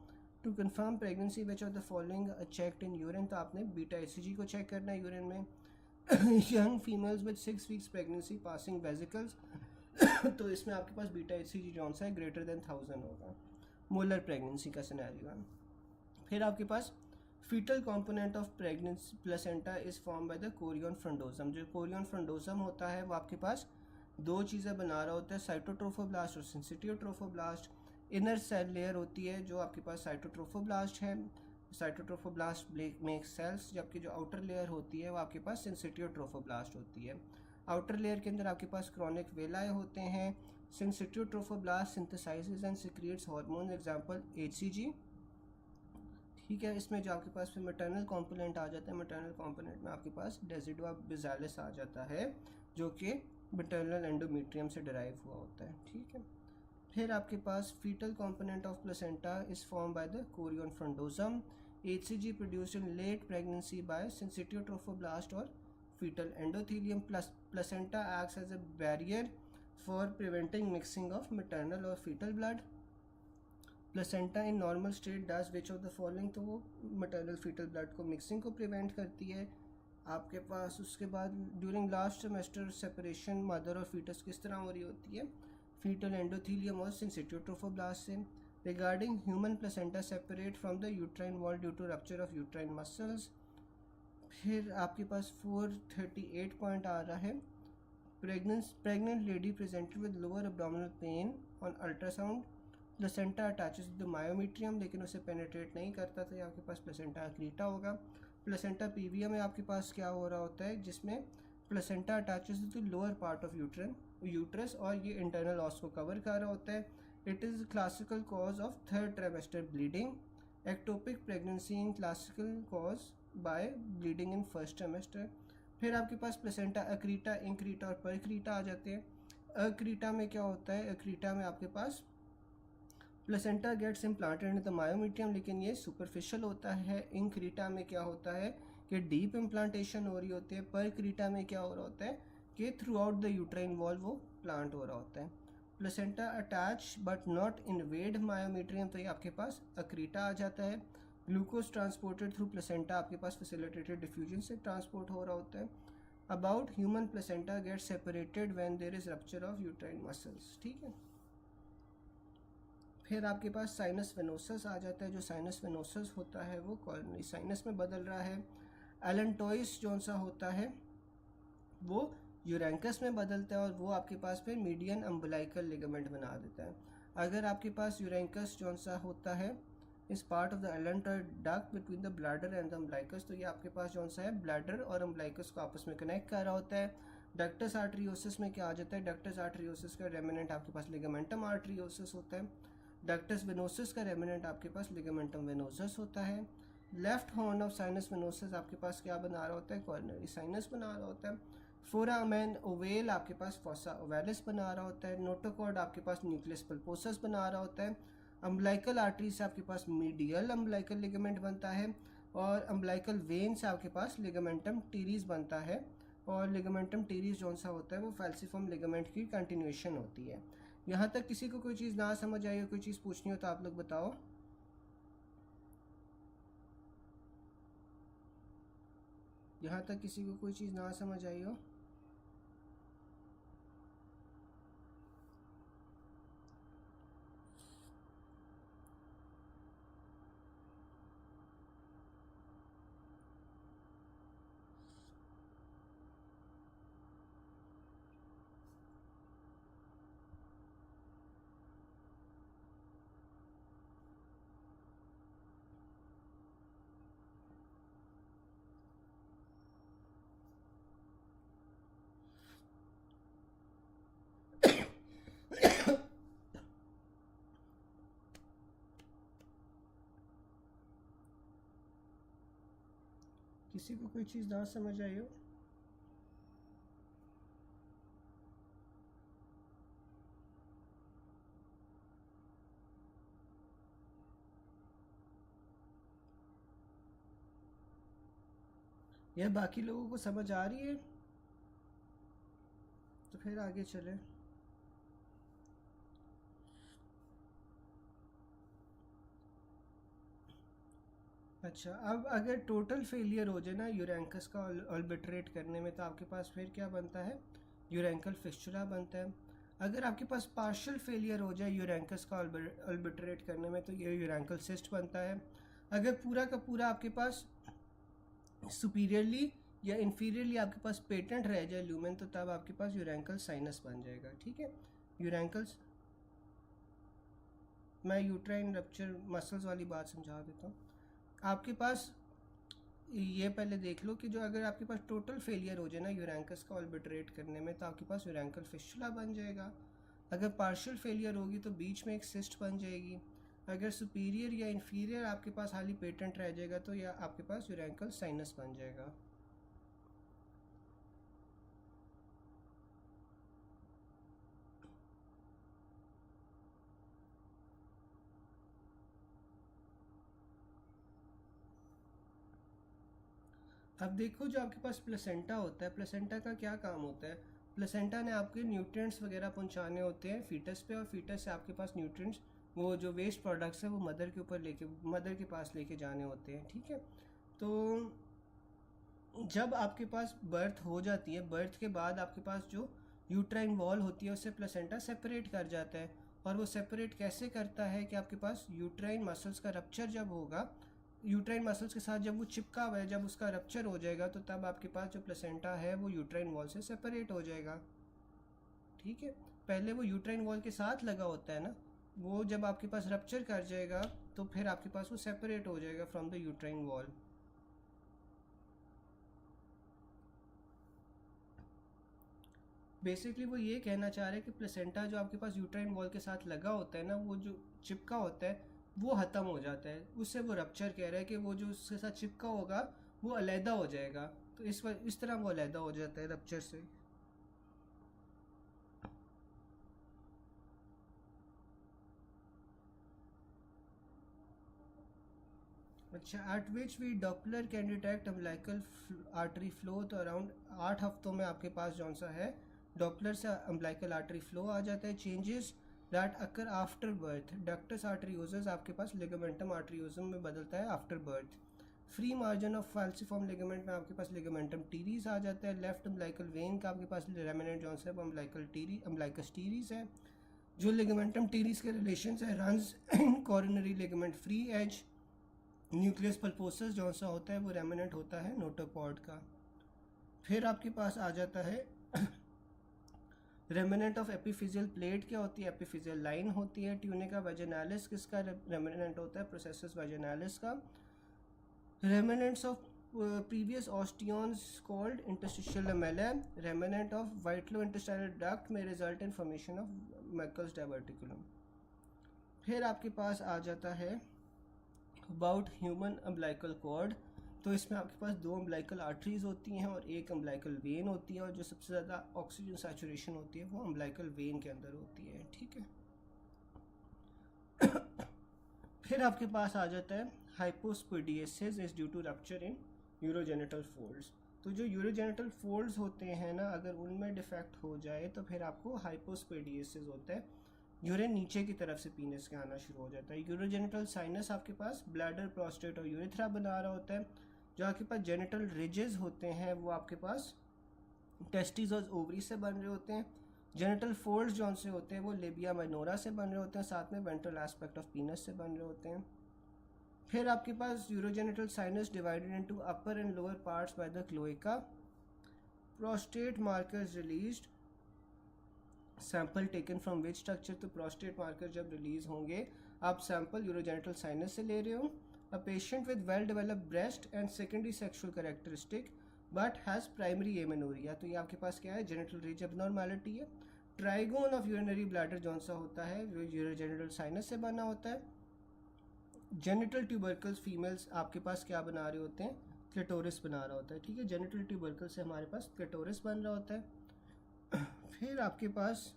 To confirm pregnancy which of the following checked in urine, तो आपने बीटा HCG को चेक करना है यूरिन में। Young females with 6 weeks pregnancy passing vesicles, तो इसमें आपके पास बीटा HCG जौन सा है ग्रेटर देन 1000 होगा। मोलर प्रेगनेंसी का सिनेरियो है। फिर आपके पास foetal component of pregnancy placenta is form by the chorion frondosum. जो कोरियन फ्रंडोसम होता है वो आपके पास दो चीज़ें बना रहा होता है, साइटोट्रोफोब्लास्ट और सिंसिटियोट्रोफोब्लास्ट। इनर सेल लेयर होती है जो आपके पास साइटोट्रोफोब्लास्ट है, साइटोट्रोफोब्लास्ट मेक सेल्स, जबकि जो आउटर लेयर होती है वो आपके पास सिंसिटियोट्रोफोब्लास्ट होती है। आउटर लेयर के अंदर आपके पास क्रॉनिक वेलाए होते हैं। Syncytiotrophoblast synthesises and secretes hormone, example HCG। ठीक है, इसमें जो आपके पास फिर मैटरनल कंपोनेंट आ जाता है, मैटरनल कंपोनेंट में आपके पास डेसिडुआ बिजालिस आ जाता है जो कि मैटरनल एंडोमेट्रियम से डिराइव हुआ होता है। ठीक है, फिर आपके पास foetal component of placenta is form by the chorion frondosum. HCG produced in late pregnancy by syncytiotrophoblast और foetal endothelium. Placenta acts as a barrier for preventing mixing of maternal और foetal blood. Placenta in normal state does which of the following, तो वो मैटरनल फीटल ब्लड को मिक्सिंग को प्रिवेंट करती है। आपके पास उसके बाद during last semester separation mother और फीटस किस तरह हो रही होती है, फीटल एंडोथेलियम और सिंसिटियोट्रोफोब्लास्ट से। Regarding human placenta separate from the uterine wall due to rupture of uterine muscles. फिर आपके पास 438 पॉइंट आ रहा है, pregnant lady presented with lower abdominal pain on ultrasound. Placenta attaches the myometrium, लेकिन उसे पेनिट्रेट नहीं करता, तो आपके पास प्लेसेंटा अक्रीटा होगा। प्लेसेंटा पीविया में आपके पास क्या हो रहा होता है जिसमें placenta attaches to lower part of uterus और ये इंटरनल ऑस को कवर कर रहा होता है। It is classical cause of third trimester bleeding. Ectopic pregnancy in classical cause by bleeding in first trimester. फिर आपके पास प्लेसेंटा अक्रीटा, इंक्रीटा और परक्रीटा आ जाते हैं। अक्रीटा में क्या होता है, अक्रीटा में आपके पास placenta gets implanted in the myometrium, लेकिन ये सुपरफिशियल होता है। इंक्रीटा में क्या होता है कि डीप इम्प्लांटेशन हो रही होती है। परक्रीटा में क्या हो रहा होता है कि through out the uterine wall वो प्लांट हो रहा होता है। Placenta attach but not invade myometrium, तो ये आपके पास अक्रीटा आ जाता है। ग्लूकोज ट्रांसपोर्टेड थ्रू प्लेसेंटा आपके पास फैसिलिटेटेड डिफ्यूजन से ट्रांसपोर्ट हो रहा होता है। About human placenta get separated when there is rupture of uterine muscles, ठीक है। फिर आपके पास साइनस वेनोसस आ जाता है। जो साइनस वेनोसस होता है वो कॉर्नरी साइनस में बदल रहा है। एलेंटोइस जो सा होता है वो यूरेंकस में बदलता है और वो आपके पास फिर मीडियन अम्बलाइकल लिगामेंट बना देता है। अगर आपके पास यूरेंकस जो सा होता है इस part of the allantoid duct between the bladder and the umbilicus, तो ये आपके पास जो सा है ब्लैडर और अम्बलाइकस को आपस में कनेक्ट कर रहा होता है। डक्टस आर्टरियोसिस में क्या आ जाता है, डक्टस आर्टरियोसिस का रेमिनेंट आपके पास लिगामेंटम आर्टरियोसिस होता है। डक्टस वेनोसिस का रेमिनेंट आपके पास लिगामेंटम वेनोसस होता है। Left horn of sinus venosus आपके पास क्या बना रहा होता है, कॉर्नरी साइनस बना रहा होता है। फोरामेन ओवेल आपके पास फोसा ओवेलिस बना रहा होता है। नोटोकॉर्ड आपके पास न्यूक्लियस पल्पोसस बना रहा होता है। अम्बलाइकल आर्टरी से आपके पास मीडियल अम्बलाइकल लिगामेंट बनता है और अम्बलाइकल वेन से आपके पास लिगामेंटम टीरीज बनता है और लिगामेंटम टीरीज जो सा होता है वो फैल्सिफॉर्म लिगामेंट की कंटिन्यूएशन होती है। यहाँ तक किसी को कोई चीज़ ना समझ आई हो, कोई चीज़ पूछनी हो तो आप लोग बताओ। यहाँ तक किसी को कोई चीज़ ना समझ आई हो? किसी को कोई चीज़ ना समझ आई हो? यह बाकी लोगों को समझ आ रही है? तो फिर आगे चले। अच्छा, अब अगर टोटल फेलियर हो जाए ना यूरेंकस का ऑल्बिट्रेट करने में, तो आपके पास फिर क्या बनता है, यूरेंकल फिस्चुला बनता है। अगर आपके पास पार्शियल फेलियर हो जाए यूरेंकस का ऑल्बिट्रेट करने में, तो ये यूरेंकल सिस्ट बनता है। अगर पूरा का पूरा आपके पास सुपीरियरली या इन्फीरियरली आपके पास पेटेंट रह जाए ल्यूमेन, तो तब आपके पास यूरेंकल साइनस बन जाएगा, ठीक है। यूरेंकल्स, मैं यूट्राइन रप्चर मसल्स वाली बात समझा देता हूँ आपके पास। ये पहले देख लो कि जो अगर आपके पास टोटल फेलियर हो जाए ना यूरेंकस का ऑल्बिट्रेट करने में, तो आपके पास यूरेंकल फिस्चुला बन जाएगा। अगर पार्शियल फेलियर होगी तो बीच में एक सिस्ट बन जाएगी। अगर सुपीरियर या इन्फीरियर आपके पास हाली पेटेंट रह जाएगा तो या आपके पास यूरेंकल साइनस बन जाएगा। अब देखो, जो आपके पास प्लेसेंटा होता है, प्लेसेंटा का क्या काम होता है, प्लेसेंटा ने आपके न्यूट्रिएंट्स वगैरह पहुंचाने होते हैं फीटस पे, और फीटस से आपके पास न्यूट्रिएंट्स, वो जो वेस्ट प्रोडक्ट्स है वो मदर के ऊपर लेके, मदर के पास लेके जाने होते हैं, ठीक है। तो जब आपके पास बर्थ हो जाती है, बर्थ के बाद आपके पास जो यूट्राइन वॉल होती है उससे प्लेसेंटा सेपरेट कर जाता है। और वो सेपरेट कैसे करता है कि आपके पास यूट्राइन मसल्स का रप्चर जब होगा, यूट्राइन मसल्स के साथ जब वो चिपका हुआ है, जब उसका रप्चर हो जाएगा, तो तब आपके पास जो प्लेसेंटा है वो यूट्राइन वॉल से सेपरेट हो जाएगा, ठीक है। पहले वो यूट्राइन वॉल के साथ लगा होता है ना, वो जब आपके पास रप्चर कर जाएगा तो फिर आपके पास वो सेपरेट हो जाएगा from the uterine wall. Basically वो ये कहना चाह रहे हैं कि प्लेसेंटा जो आपके पास यूट्राइन वॉल के साथ लगा होता है ना, वो जो चिपका होता है वो ख़त्म हो जाता है, उससे वो रप्चर कह रहा है कि वो जो उसके साथ चिपका होगा वो अलहदा हो जाएगा। तो इस तरह वो अलहदा हो जाता है रप्चर से। अच्छा, at which we Doppler can detect umbilical artery flow, तो अराउंड 8 हफ्तों में आपके पास जौन सा है डॉपलर से अम्बिलिकल आर्टरी फ्लो आ जाता है। Changes that occur after birth, ductus arteriosus आपके पास लिगामेंटम आर्टरियोसम में बदलता है after birth. Free margin of falciform ligament में आपके पास लिगामेंटम टीरीज आ जाता है। लेफ्ट अम्बिलिकल वेन का आपके पास रेमिनेंट जॉन से अम्बिलिकस टीरीज है। जो लिगामेंटम टीरीज के रिलेशन है runs in coronary ligament free edge. Nucleus pulposus जौन सा होता है वो रेमिनेंट होता है नोटोपॉड का। फिर आपके पास आ जाता है रेमिनेंट ऑफ एपिफिजियल प्लेट क्या होती है, एपिफिजियल लाइन होती है। ट्यूनिका वेजिनालिस किसका रेमिनेंट होता है, प्रोसेसस वेजिनालिस का। Remnants of previous osteons called interstitial lamella, remnant of vitelo-intestinal duct may result in formation of Meckel's diverticulum। फिर आपके पास आ जाता है about human umbilical cord। तो इसमें आपके पास 2 अम्बिलिकल आर्टरीज होती हैं और एक अम्बिलिकल वेन होती है, और जो सबसे ज़्यादा ऑक्सीजन सैचुरेशन होती है वो अम्बिलिकल वेन के अंदर होती है, ठीक है। फिर आपके पास आ जाता है hypospadias is due to rupture in urogenital folds. तो जो यूरोजेनिटल फोल्ड्स होते हैं ना, अगर उनमें डिफेक्ट हो जाए तो फिर आपको हाइपोस्पोडिएसिस होता है। यूरिन नीचे की तरफ से पीनस के आना शुरू हो जाता है। यूरोजेनिटल साइनस आपके पास ब्लैडर, प्रोस्टेट और यूरेथ्रा बना रहा होता है। जो आपके पास जेनिटल रिजेस होते हैं वो आपके पास टेस्टिस और ओवरी से बन रहे होते हैं। जेनिटल फोल्ड्स जौन से होते हैं वो लेबिया माइनोरा से बन रहे होते हैं, साथ में वेंट्रल एस्पेक्ट ऑफ पीनस से बन रहे होते हैं। फिर आपके पास urogenital sinus divided into upper and lower parts by the cloaca. Prostate markers released, sample taken from which structure. तो प्रोस्टेट मार्कर जब रिलीज होंगे आप सैंपल यूरोजेनिटल साइनस से ले रहे हो। A patient with well developed breast and secondary sexual characteristic but has primary amenorrhoea. तो ये आपके पास क्या है, जेनिटल रिज एबनॉर्मैलिटी है। ट्राइगोन ऑफ यूरिनरी ब्लैडर जौन सा होता है वो यूरोजेनिटल साइनस से बना होता है। जेनिटल ट्यूबरकल्स फीमेल्स आपके पास क्या बना रहे होते हैं, क्लिटोरिस बना रहा होता है, ठीक है। जेनिटल ट्यूबरकल से हमारे पास क्लिटोरिस बन रहा होता है। फिर आपके पास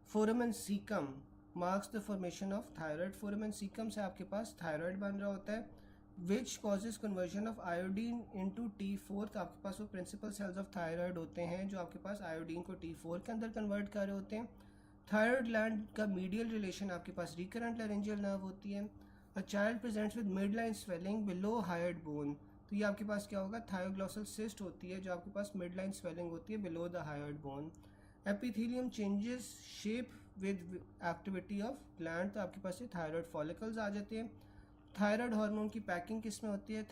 foramen caecum marks the formation of thyroid. Foramen caecum से आपके पास थायराइड बन रहा होता है। Which causes conversion of iodine into T4। तो आपके पास वो प्रिंसिपल सेल्स ऑफ थायराइड होते हैं जो आपके पास आयोडीन को T4 के अंदर कन्वर्ट कर रहे होते हैं। थायराइड ग्लैंड का मीडियल रिलेशन आपके पास रिकरेंट लैरिंजियल नर्व होती है। A child presents with mid line swelling below hired bone. तो ये आपके पास क्या होगा, थायोग्लॉसल सिस्ट होती है जो आपके पास मिड लाइन स्वेलिंग होती है below the hired bone. Epithelium changes shape with activity of gland. तो आपके पास ये थायराइड फॉलिकल्स आ जाते हैं। थायराइड हार्मोन की पैकिंग किस में होती है,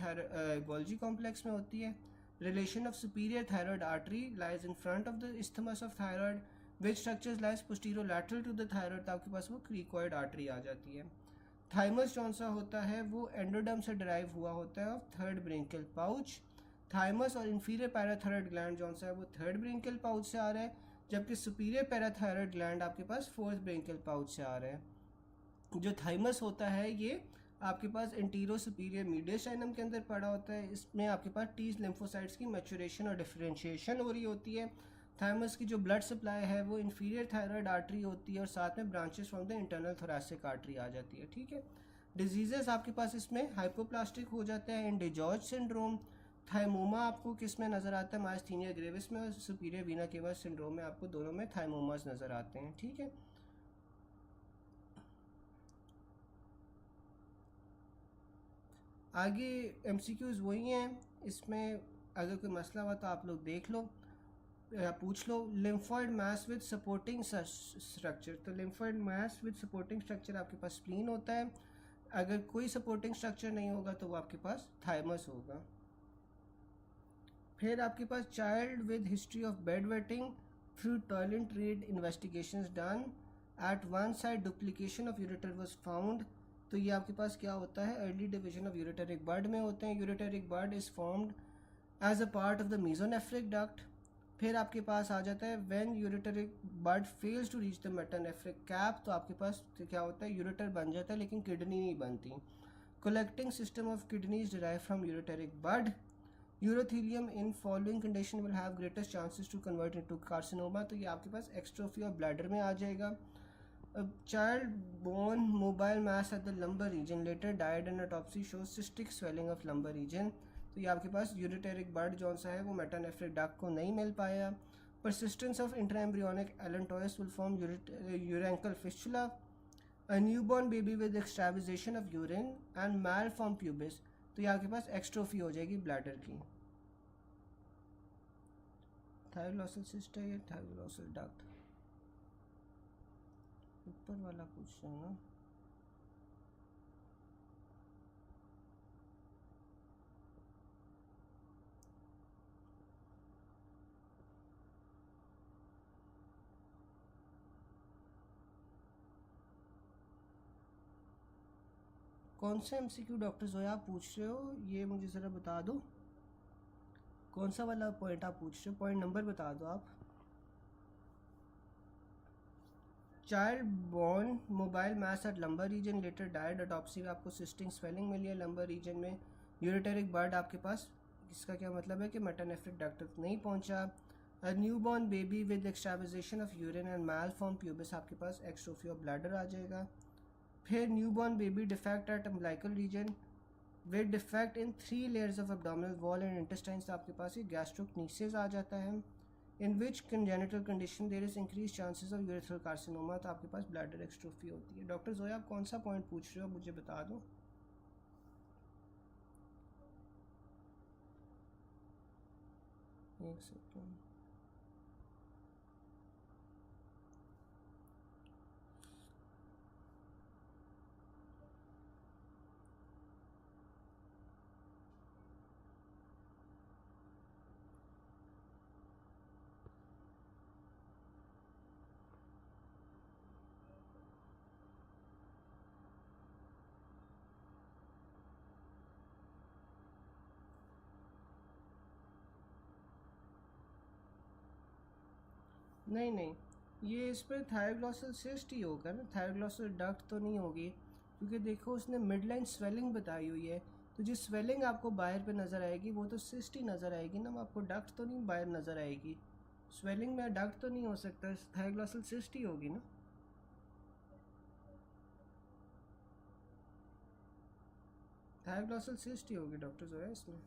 गोल्जी कॉम्प्लेक्स में होती है। Relation of superior thyroid artery lies in front of the isthmus of thyroid which structures lies posterolateral to the thyroid. तो आपके पास वो क्रीकॉइड आर्टरी आ जाती है। थाइमस जौन सा होता है वो एंडोडर्म से डिराइव हुआ होता है ऑफ थर्ड ब्रिंकल पाउच। थाइमस और इंफीरियर पैराथायराइड ग्लैंड जौन सा है वो थर्ड ब्रिंकल पाउच से आ रहा है, जबकि सुपीरियर पैराथायराइड ग्लैंड आपके पास फोर्थ ब्रिंकल पाउच से आ रहा है। जो थाइमस होता है ये आपके पास इंटीरो सुपीरियर मीडियस्टाइनम के अंदर पड़ा होता है। इसमें आपके पास टी लिम्फोसाइट्स की मैच्योरेशन और डिफरेंशिएशन हो रही होती है। थाइमस की जो ब्लड सप्लाई है वो इंफीरियर थायराइड आर्टरी होती है और साथ में branches from the internal thoracic artery आ जाती है, ठीक है। डिजीजेस आपके पास इसमें हाइपोप्लास्टिक हो जाता है, इंडिजॉर्ज सिंड्रोम। थाइमोमा आपको किस में नज़र आता है, माइस्थीनिया ग्रेविस में, और सुपीरियर वीना केवा सिंड्रोम में आपको दोनों में थाइमोमास नज़र आते हैं, ठीक है। आगे MCQs वही हैं, इसमें अगर कोई मसला हुआ तो आप लोग देख लो या पूछ लो। Lymphoid mass with supporting structure. तो lymphoid mass with supporting structure आपके पास स्प्लीन होता है। अगर कोई सपोर्टिंग स्ट्रक्चर नहीं होगा तो वो आपके पास थाइमस होगा। फिर आपके पास child with history of bed wetting through toilet read investigations done at one side duplication of ureter was found. तो ये आपके पास क्या होता है, early division of ureteric bud में होते हैं। Ureteric bud is formed as a part of the mesonephric duct. फिर आपके पास आ जाता है when ureteric bud fails to reach the metanephric cap. तो आपके पास क्या होता है, यूरेटर बन जाता है लेकिन किडनी नहीं बनती। Collecting system of kidneys derive from ureteric bud. Urothelium in following condition will have greatest chances to convert into carcinoma. तो ये आपके पास एक्स्ट्रोफी ऑफ ब्लैडर में आ जाएगा। Child born mobile mass at the lumbar region later died and autopsy shows cystic swelling of lumbar region. तो ये आपके पास यूरेटरिक बड जौन सा है वो मेटानेफ्रिक डक्ट को नहीं मिल पाया। persistence of intraembryonic allantois will form urethral fistula, a newborn baby with extravasation of urine and malformed pubis. तो ये आपके पास एक्स्ट्रोफी हो जाएगी ब्लैडर की. थायरोग्लॉसल सिस्ट है, ये थायरोग्लॉसल डक्ट ऊपर वाला पूछ रहे हैं ना. कौन से एमसीक्यू डॉक्टर जोया आप पूछ रहे हो, ये मुझे ज़रा बता दो. कौन सा वाला पॉइंट आप पूछ रहे हो, पॉइंट नंबर बता दो आप. Child born mobile mass at lumbar region later died. Autopsy में आपको सिस्टिंग स्वेलिंग मिली है लंबर रीजन में. यूरेटेरिक बर्ड आपके पास, इसका क्या मतलब है कि मेटानेफ्रिक डक्ट तक नहीं पहुंचा. A new born baby with extravasation of urine and malform pubis, आपके पास एक्स्ट्रोफी ऑफ ब्लैडर आ जाएगा. फिर new born baby defect at umbilical region with defect in 3 layers of abdominal wall and intestines, तो आपके पास ये गैस्ट्रोकनीसिस आ जाता है. In which congenital condition there is increase chances of urethral carcinoma, तो आपके पास ब्लैडर एक्स्ट्रोफी होती है. डॉक्टर जोया आप कौन सा पॉइंट पूछ रहे हो, मुझे बता दो. एक सेकेंड. नहीं, ये इस पर थायरोग्लॉसल सिस्ट ही होगा ना, थायरोग्लॉसल डक्ट तो नहीं होगी, क्योंकि देखो उसने मिड लाइन स्वेलिंग बताई हुई है. तो जो स्वेलिंग आपको बाहर पे नज़र आएगी वो तो सिस्ट ही नज़र आएगी ना, आपको डक्ट तो नहीं बाहर नज़र आएगी. स्वेलिंग में डक्ट तो नहीं हो सकता, थायरोग्लॉसल सिस्ट ही होगी ना. थायरोग्लॉसल सिस्ट ही होगी डॉक्टर जो है इसमें.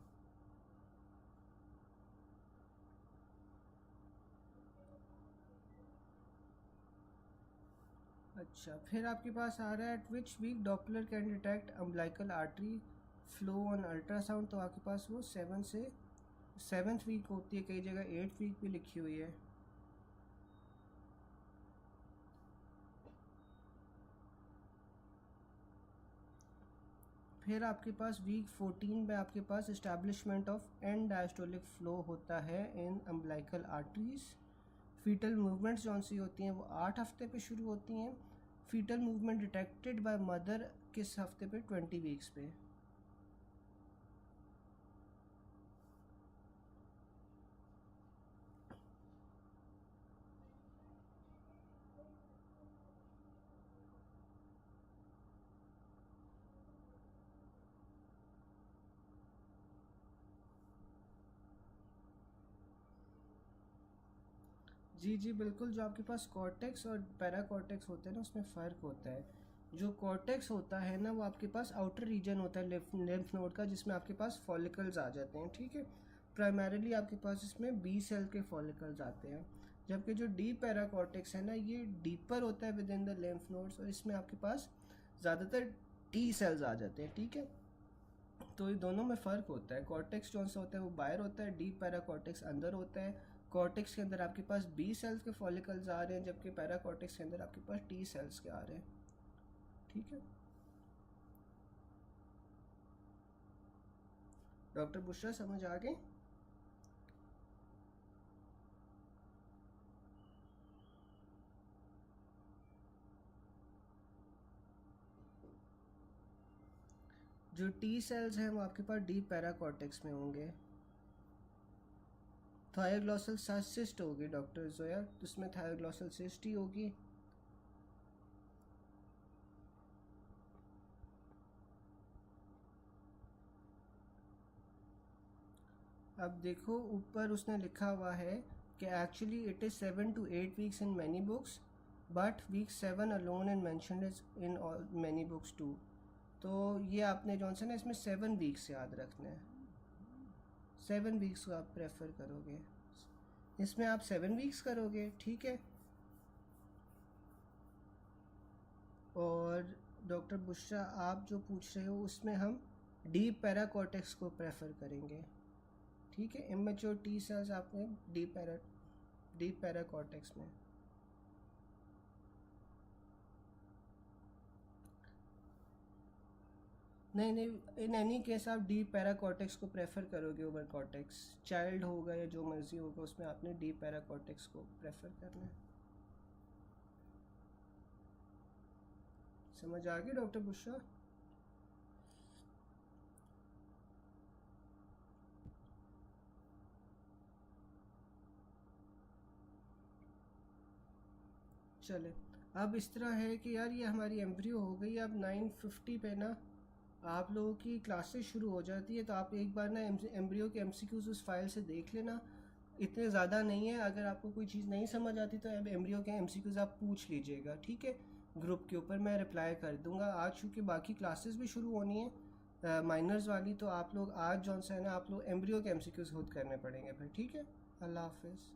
अच्छा, फिर आपके पास आ रहा है at which week Doppler can detect umbilical artery flow on ultrasound, तो आपके पास वो 7th वीक होती है, कई जगह 8th वीक भी लिखी हुई है. फिर आपके पास वीक 14 में आपके पास establishment of end diastolic flow होता है in umbilical arteries. Foetal movements जौन सी होती हैं वो 8 हफ्ते पे शुरू होती हैं. Fetal movement detected by mother किस हफ्ते पे, 20 वीक्स पे. जी बिल्कुल, जो आपके पास कॉर्टेक्स और पैराकॉर्टेक्स होते हैं ना उसमें फ़र्क होता है. जो कॉर्टेक्स होता है ना वो आपके पास आउटर रीजन होता है लिम्फ नोड का, जिसमें आपके पास फॉलिकल्स आ जाते हैं. ठीक है, प्राइमरीली आपके पास इसमें बी सेल के फॉलिकल्स आते हैं. जबकि जो डीप पैराकॉर्टेक्स है ना ये डीपर होता है with in the lymph nodes, और इसमें आपके पास ज़्यादातर टी सेल्स आ जाते हैं. ठीक है, तो ये दोनों में फ़र्क होता है. कॉर्टेक्स जो सा होता है वो बाहर होता है, डीप पैराकॉर्टेक्स अंदर होता है. कॉर्टेक्स के अंदर आपके पास बी सेल्स के फॉलिकल्स आ रहे हैं, जबकि पैराकॉर्टेक्स के अंदर आपके पास टी सेल्स के आ रहे हैं. ठीक है, डॉक्टर बुशरा समझ आ गए. जो टी सेल्स हैं वो आपके पास डीप पैराकॉर्टेक्स में होंगे. थायोग्लॉसल सिस्ट होगी डॉक्टर जोया, उसमें थायोग्लॉसल सिस्ट ही होगी. अब देखो ऊपर उसने लिखा हुआ है कि actually it is 7 to 8 weeks in many books, but week 7 alone and mentioned is in all many books too. तो ये आपने जॉन से ना इसमें 7 वीक्स याद रखना है. 7 वीक्स को आप प्रेफर करोगे. इसमें आप 7 वीक्स करोगे, ठीक है। और डॉक्टर बुशरा आप जो पूछ रहे हो उसमें हम डीप पैराकॉर्टेक्स को प्रेफर करेंगे, ठीक है। इमेच्योर टी सेल्स आपने डीप पैराकॉर्टेक्स में। नहीं नहीं, इन एनी केस आप डीप पैराकॉर्टेक्स को प्रेफर करोगे ओवर कॉर्टेक्स। चाइल्ड होगा या जो मर्जी होगा उसमें आपने डीप पैराकॉर्टेक्स को प्रेफर करना है। समझ आ गई डॉक्टर बुशरा? चले, अब इस तरह है कि यार ये हमारी एम्ब्रियो हो गई। अब 9:50 पे ना आप लोगों की क्लासेस शुरू हो जाती है, तो आप एक बार ना एम्ब्रियो के एमसीक्यूज उस फाइल से देख लेना। इतने ज़्यादा नहीं है, अगर आपको कोई चीज़ नहीं समझ आती तो एम्ब्रियो के एमसीक्यूज आप पूछ लीजिएगा, ठीक है। ग्रुप के ऊपर मैं रिप्लाई कर दूंगा। आज चूँकि बाकी क्लासेस भी शुरू होनी है माइनर्स वाली, तो आप लोग आज जौन सा है ना, आप लोग एम्ब्रियो के एमसीक्यूज खुद करने पड़ेंगे फिर, ठीक है। अल्लाह हाफिज़।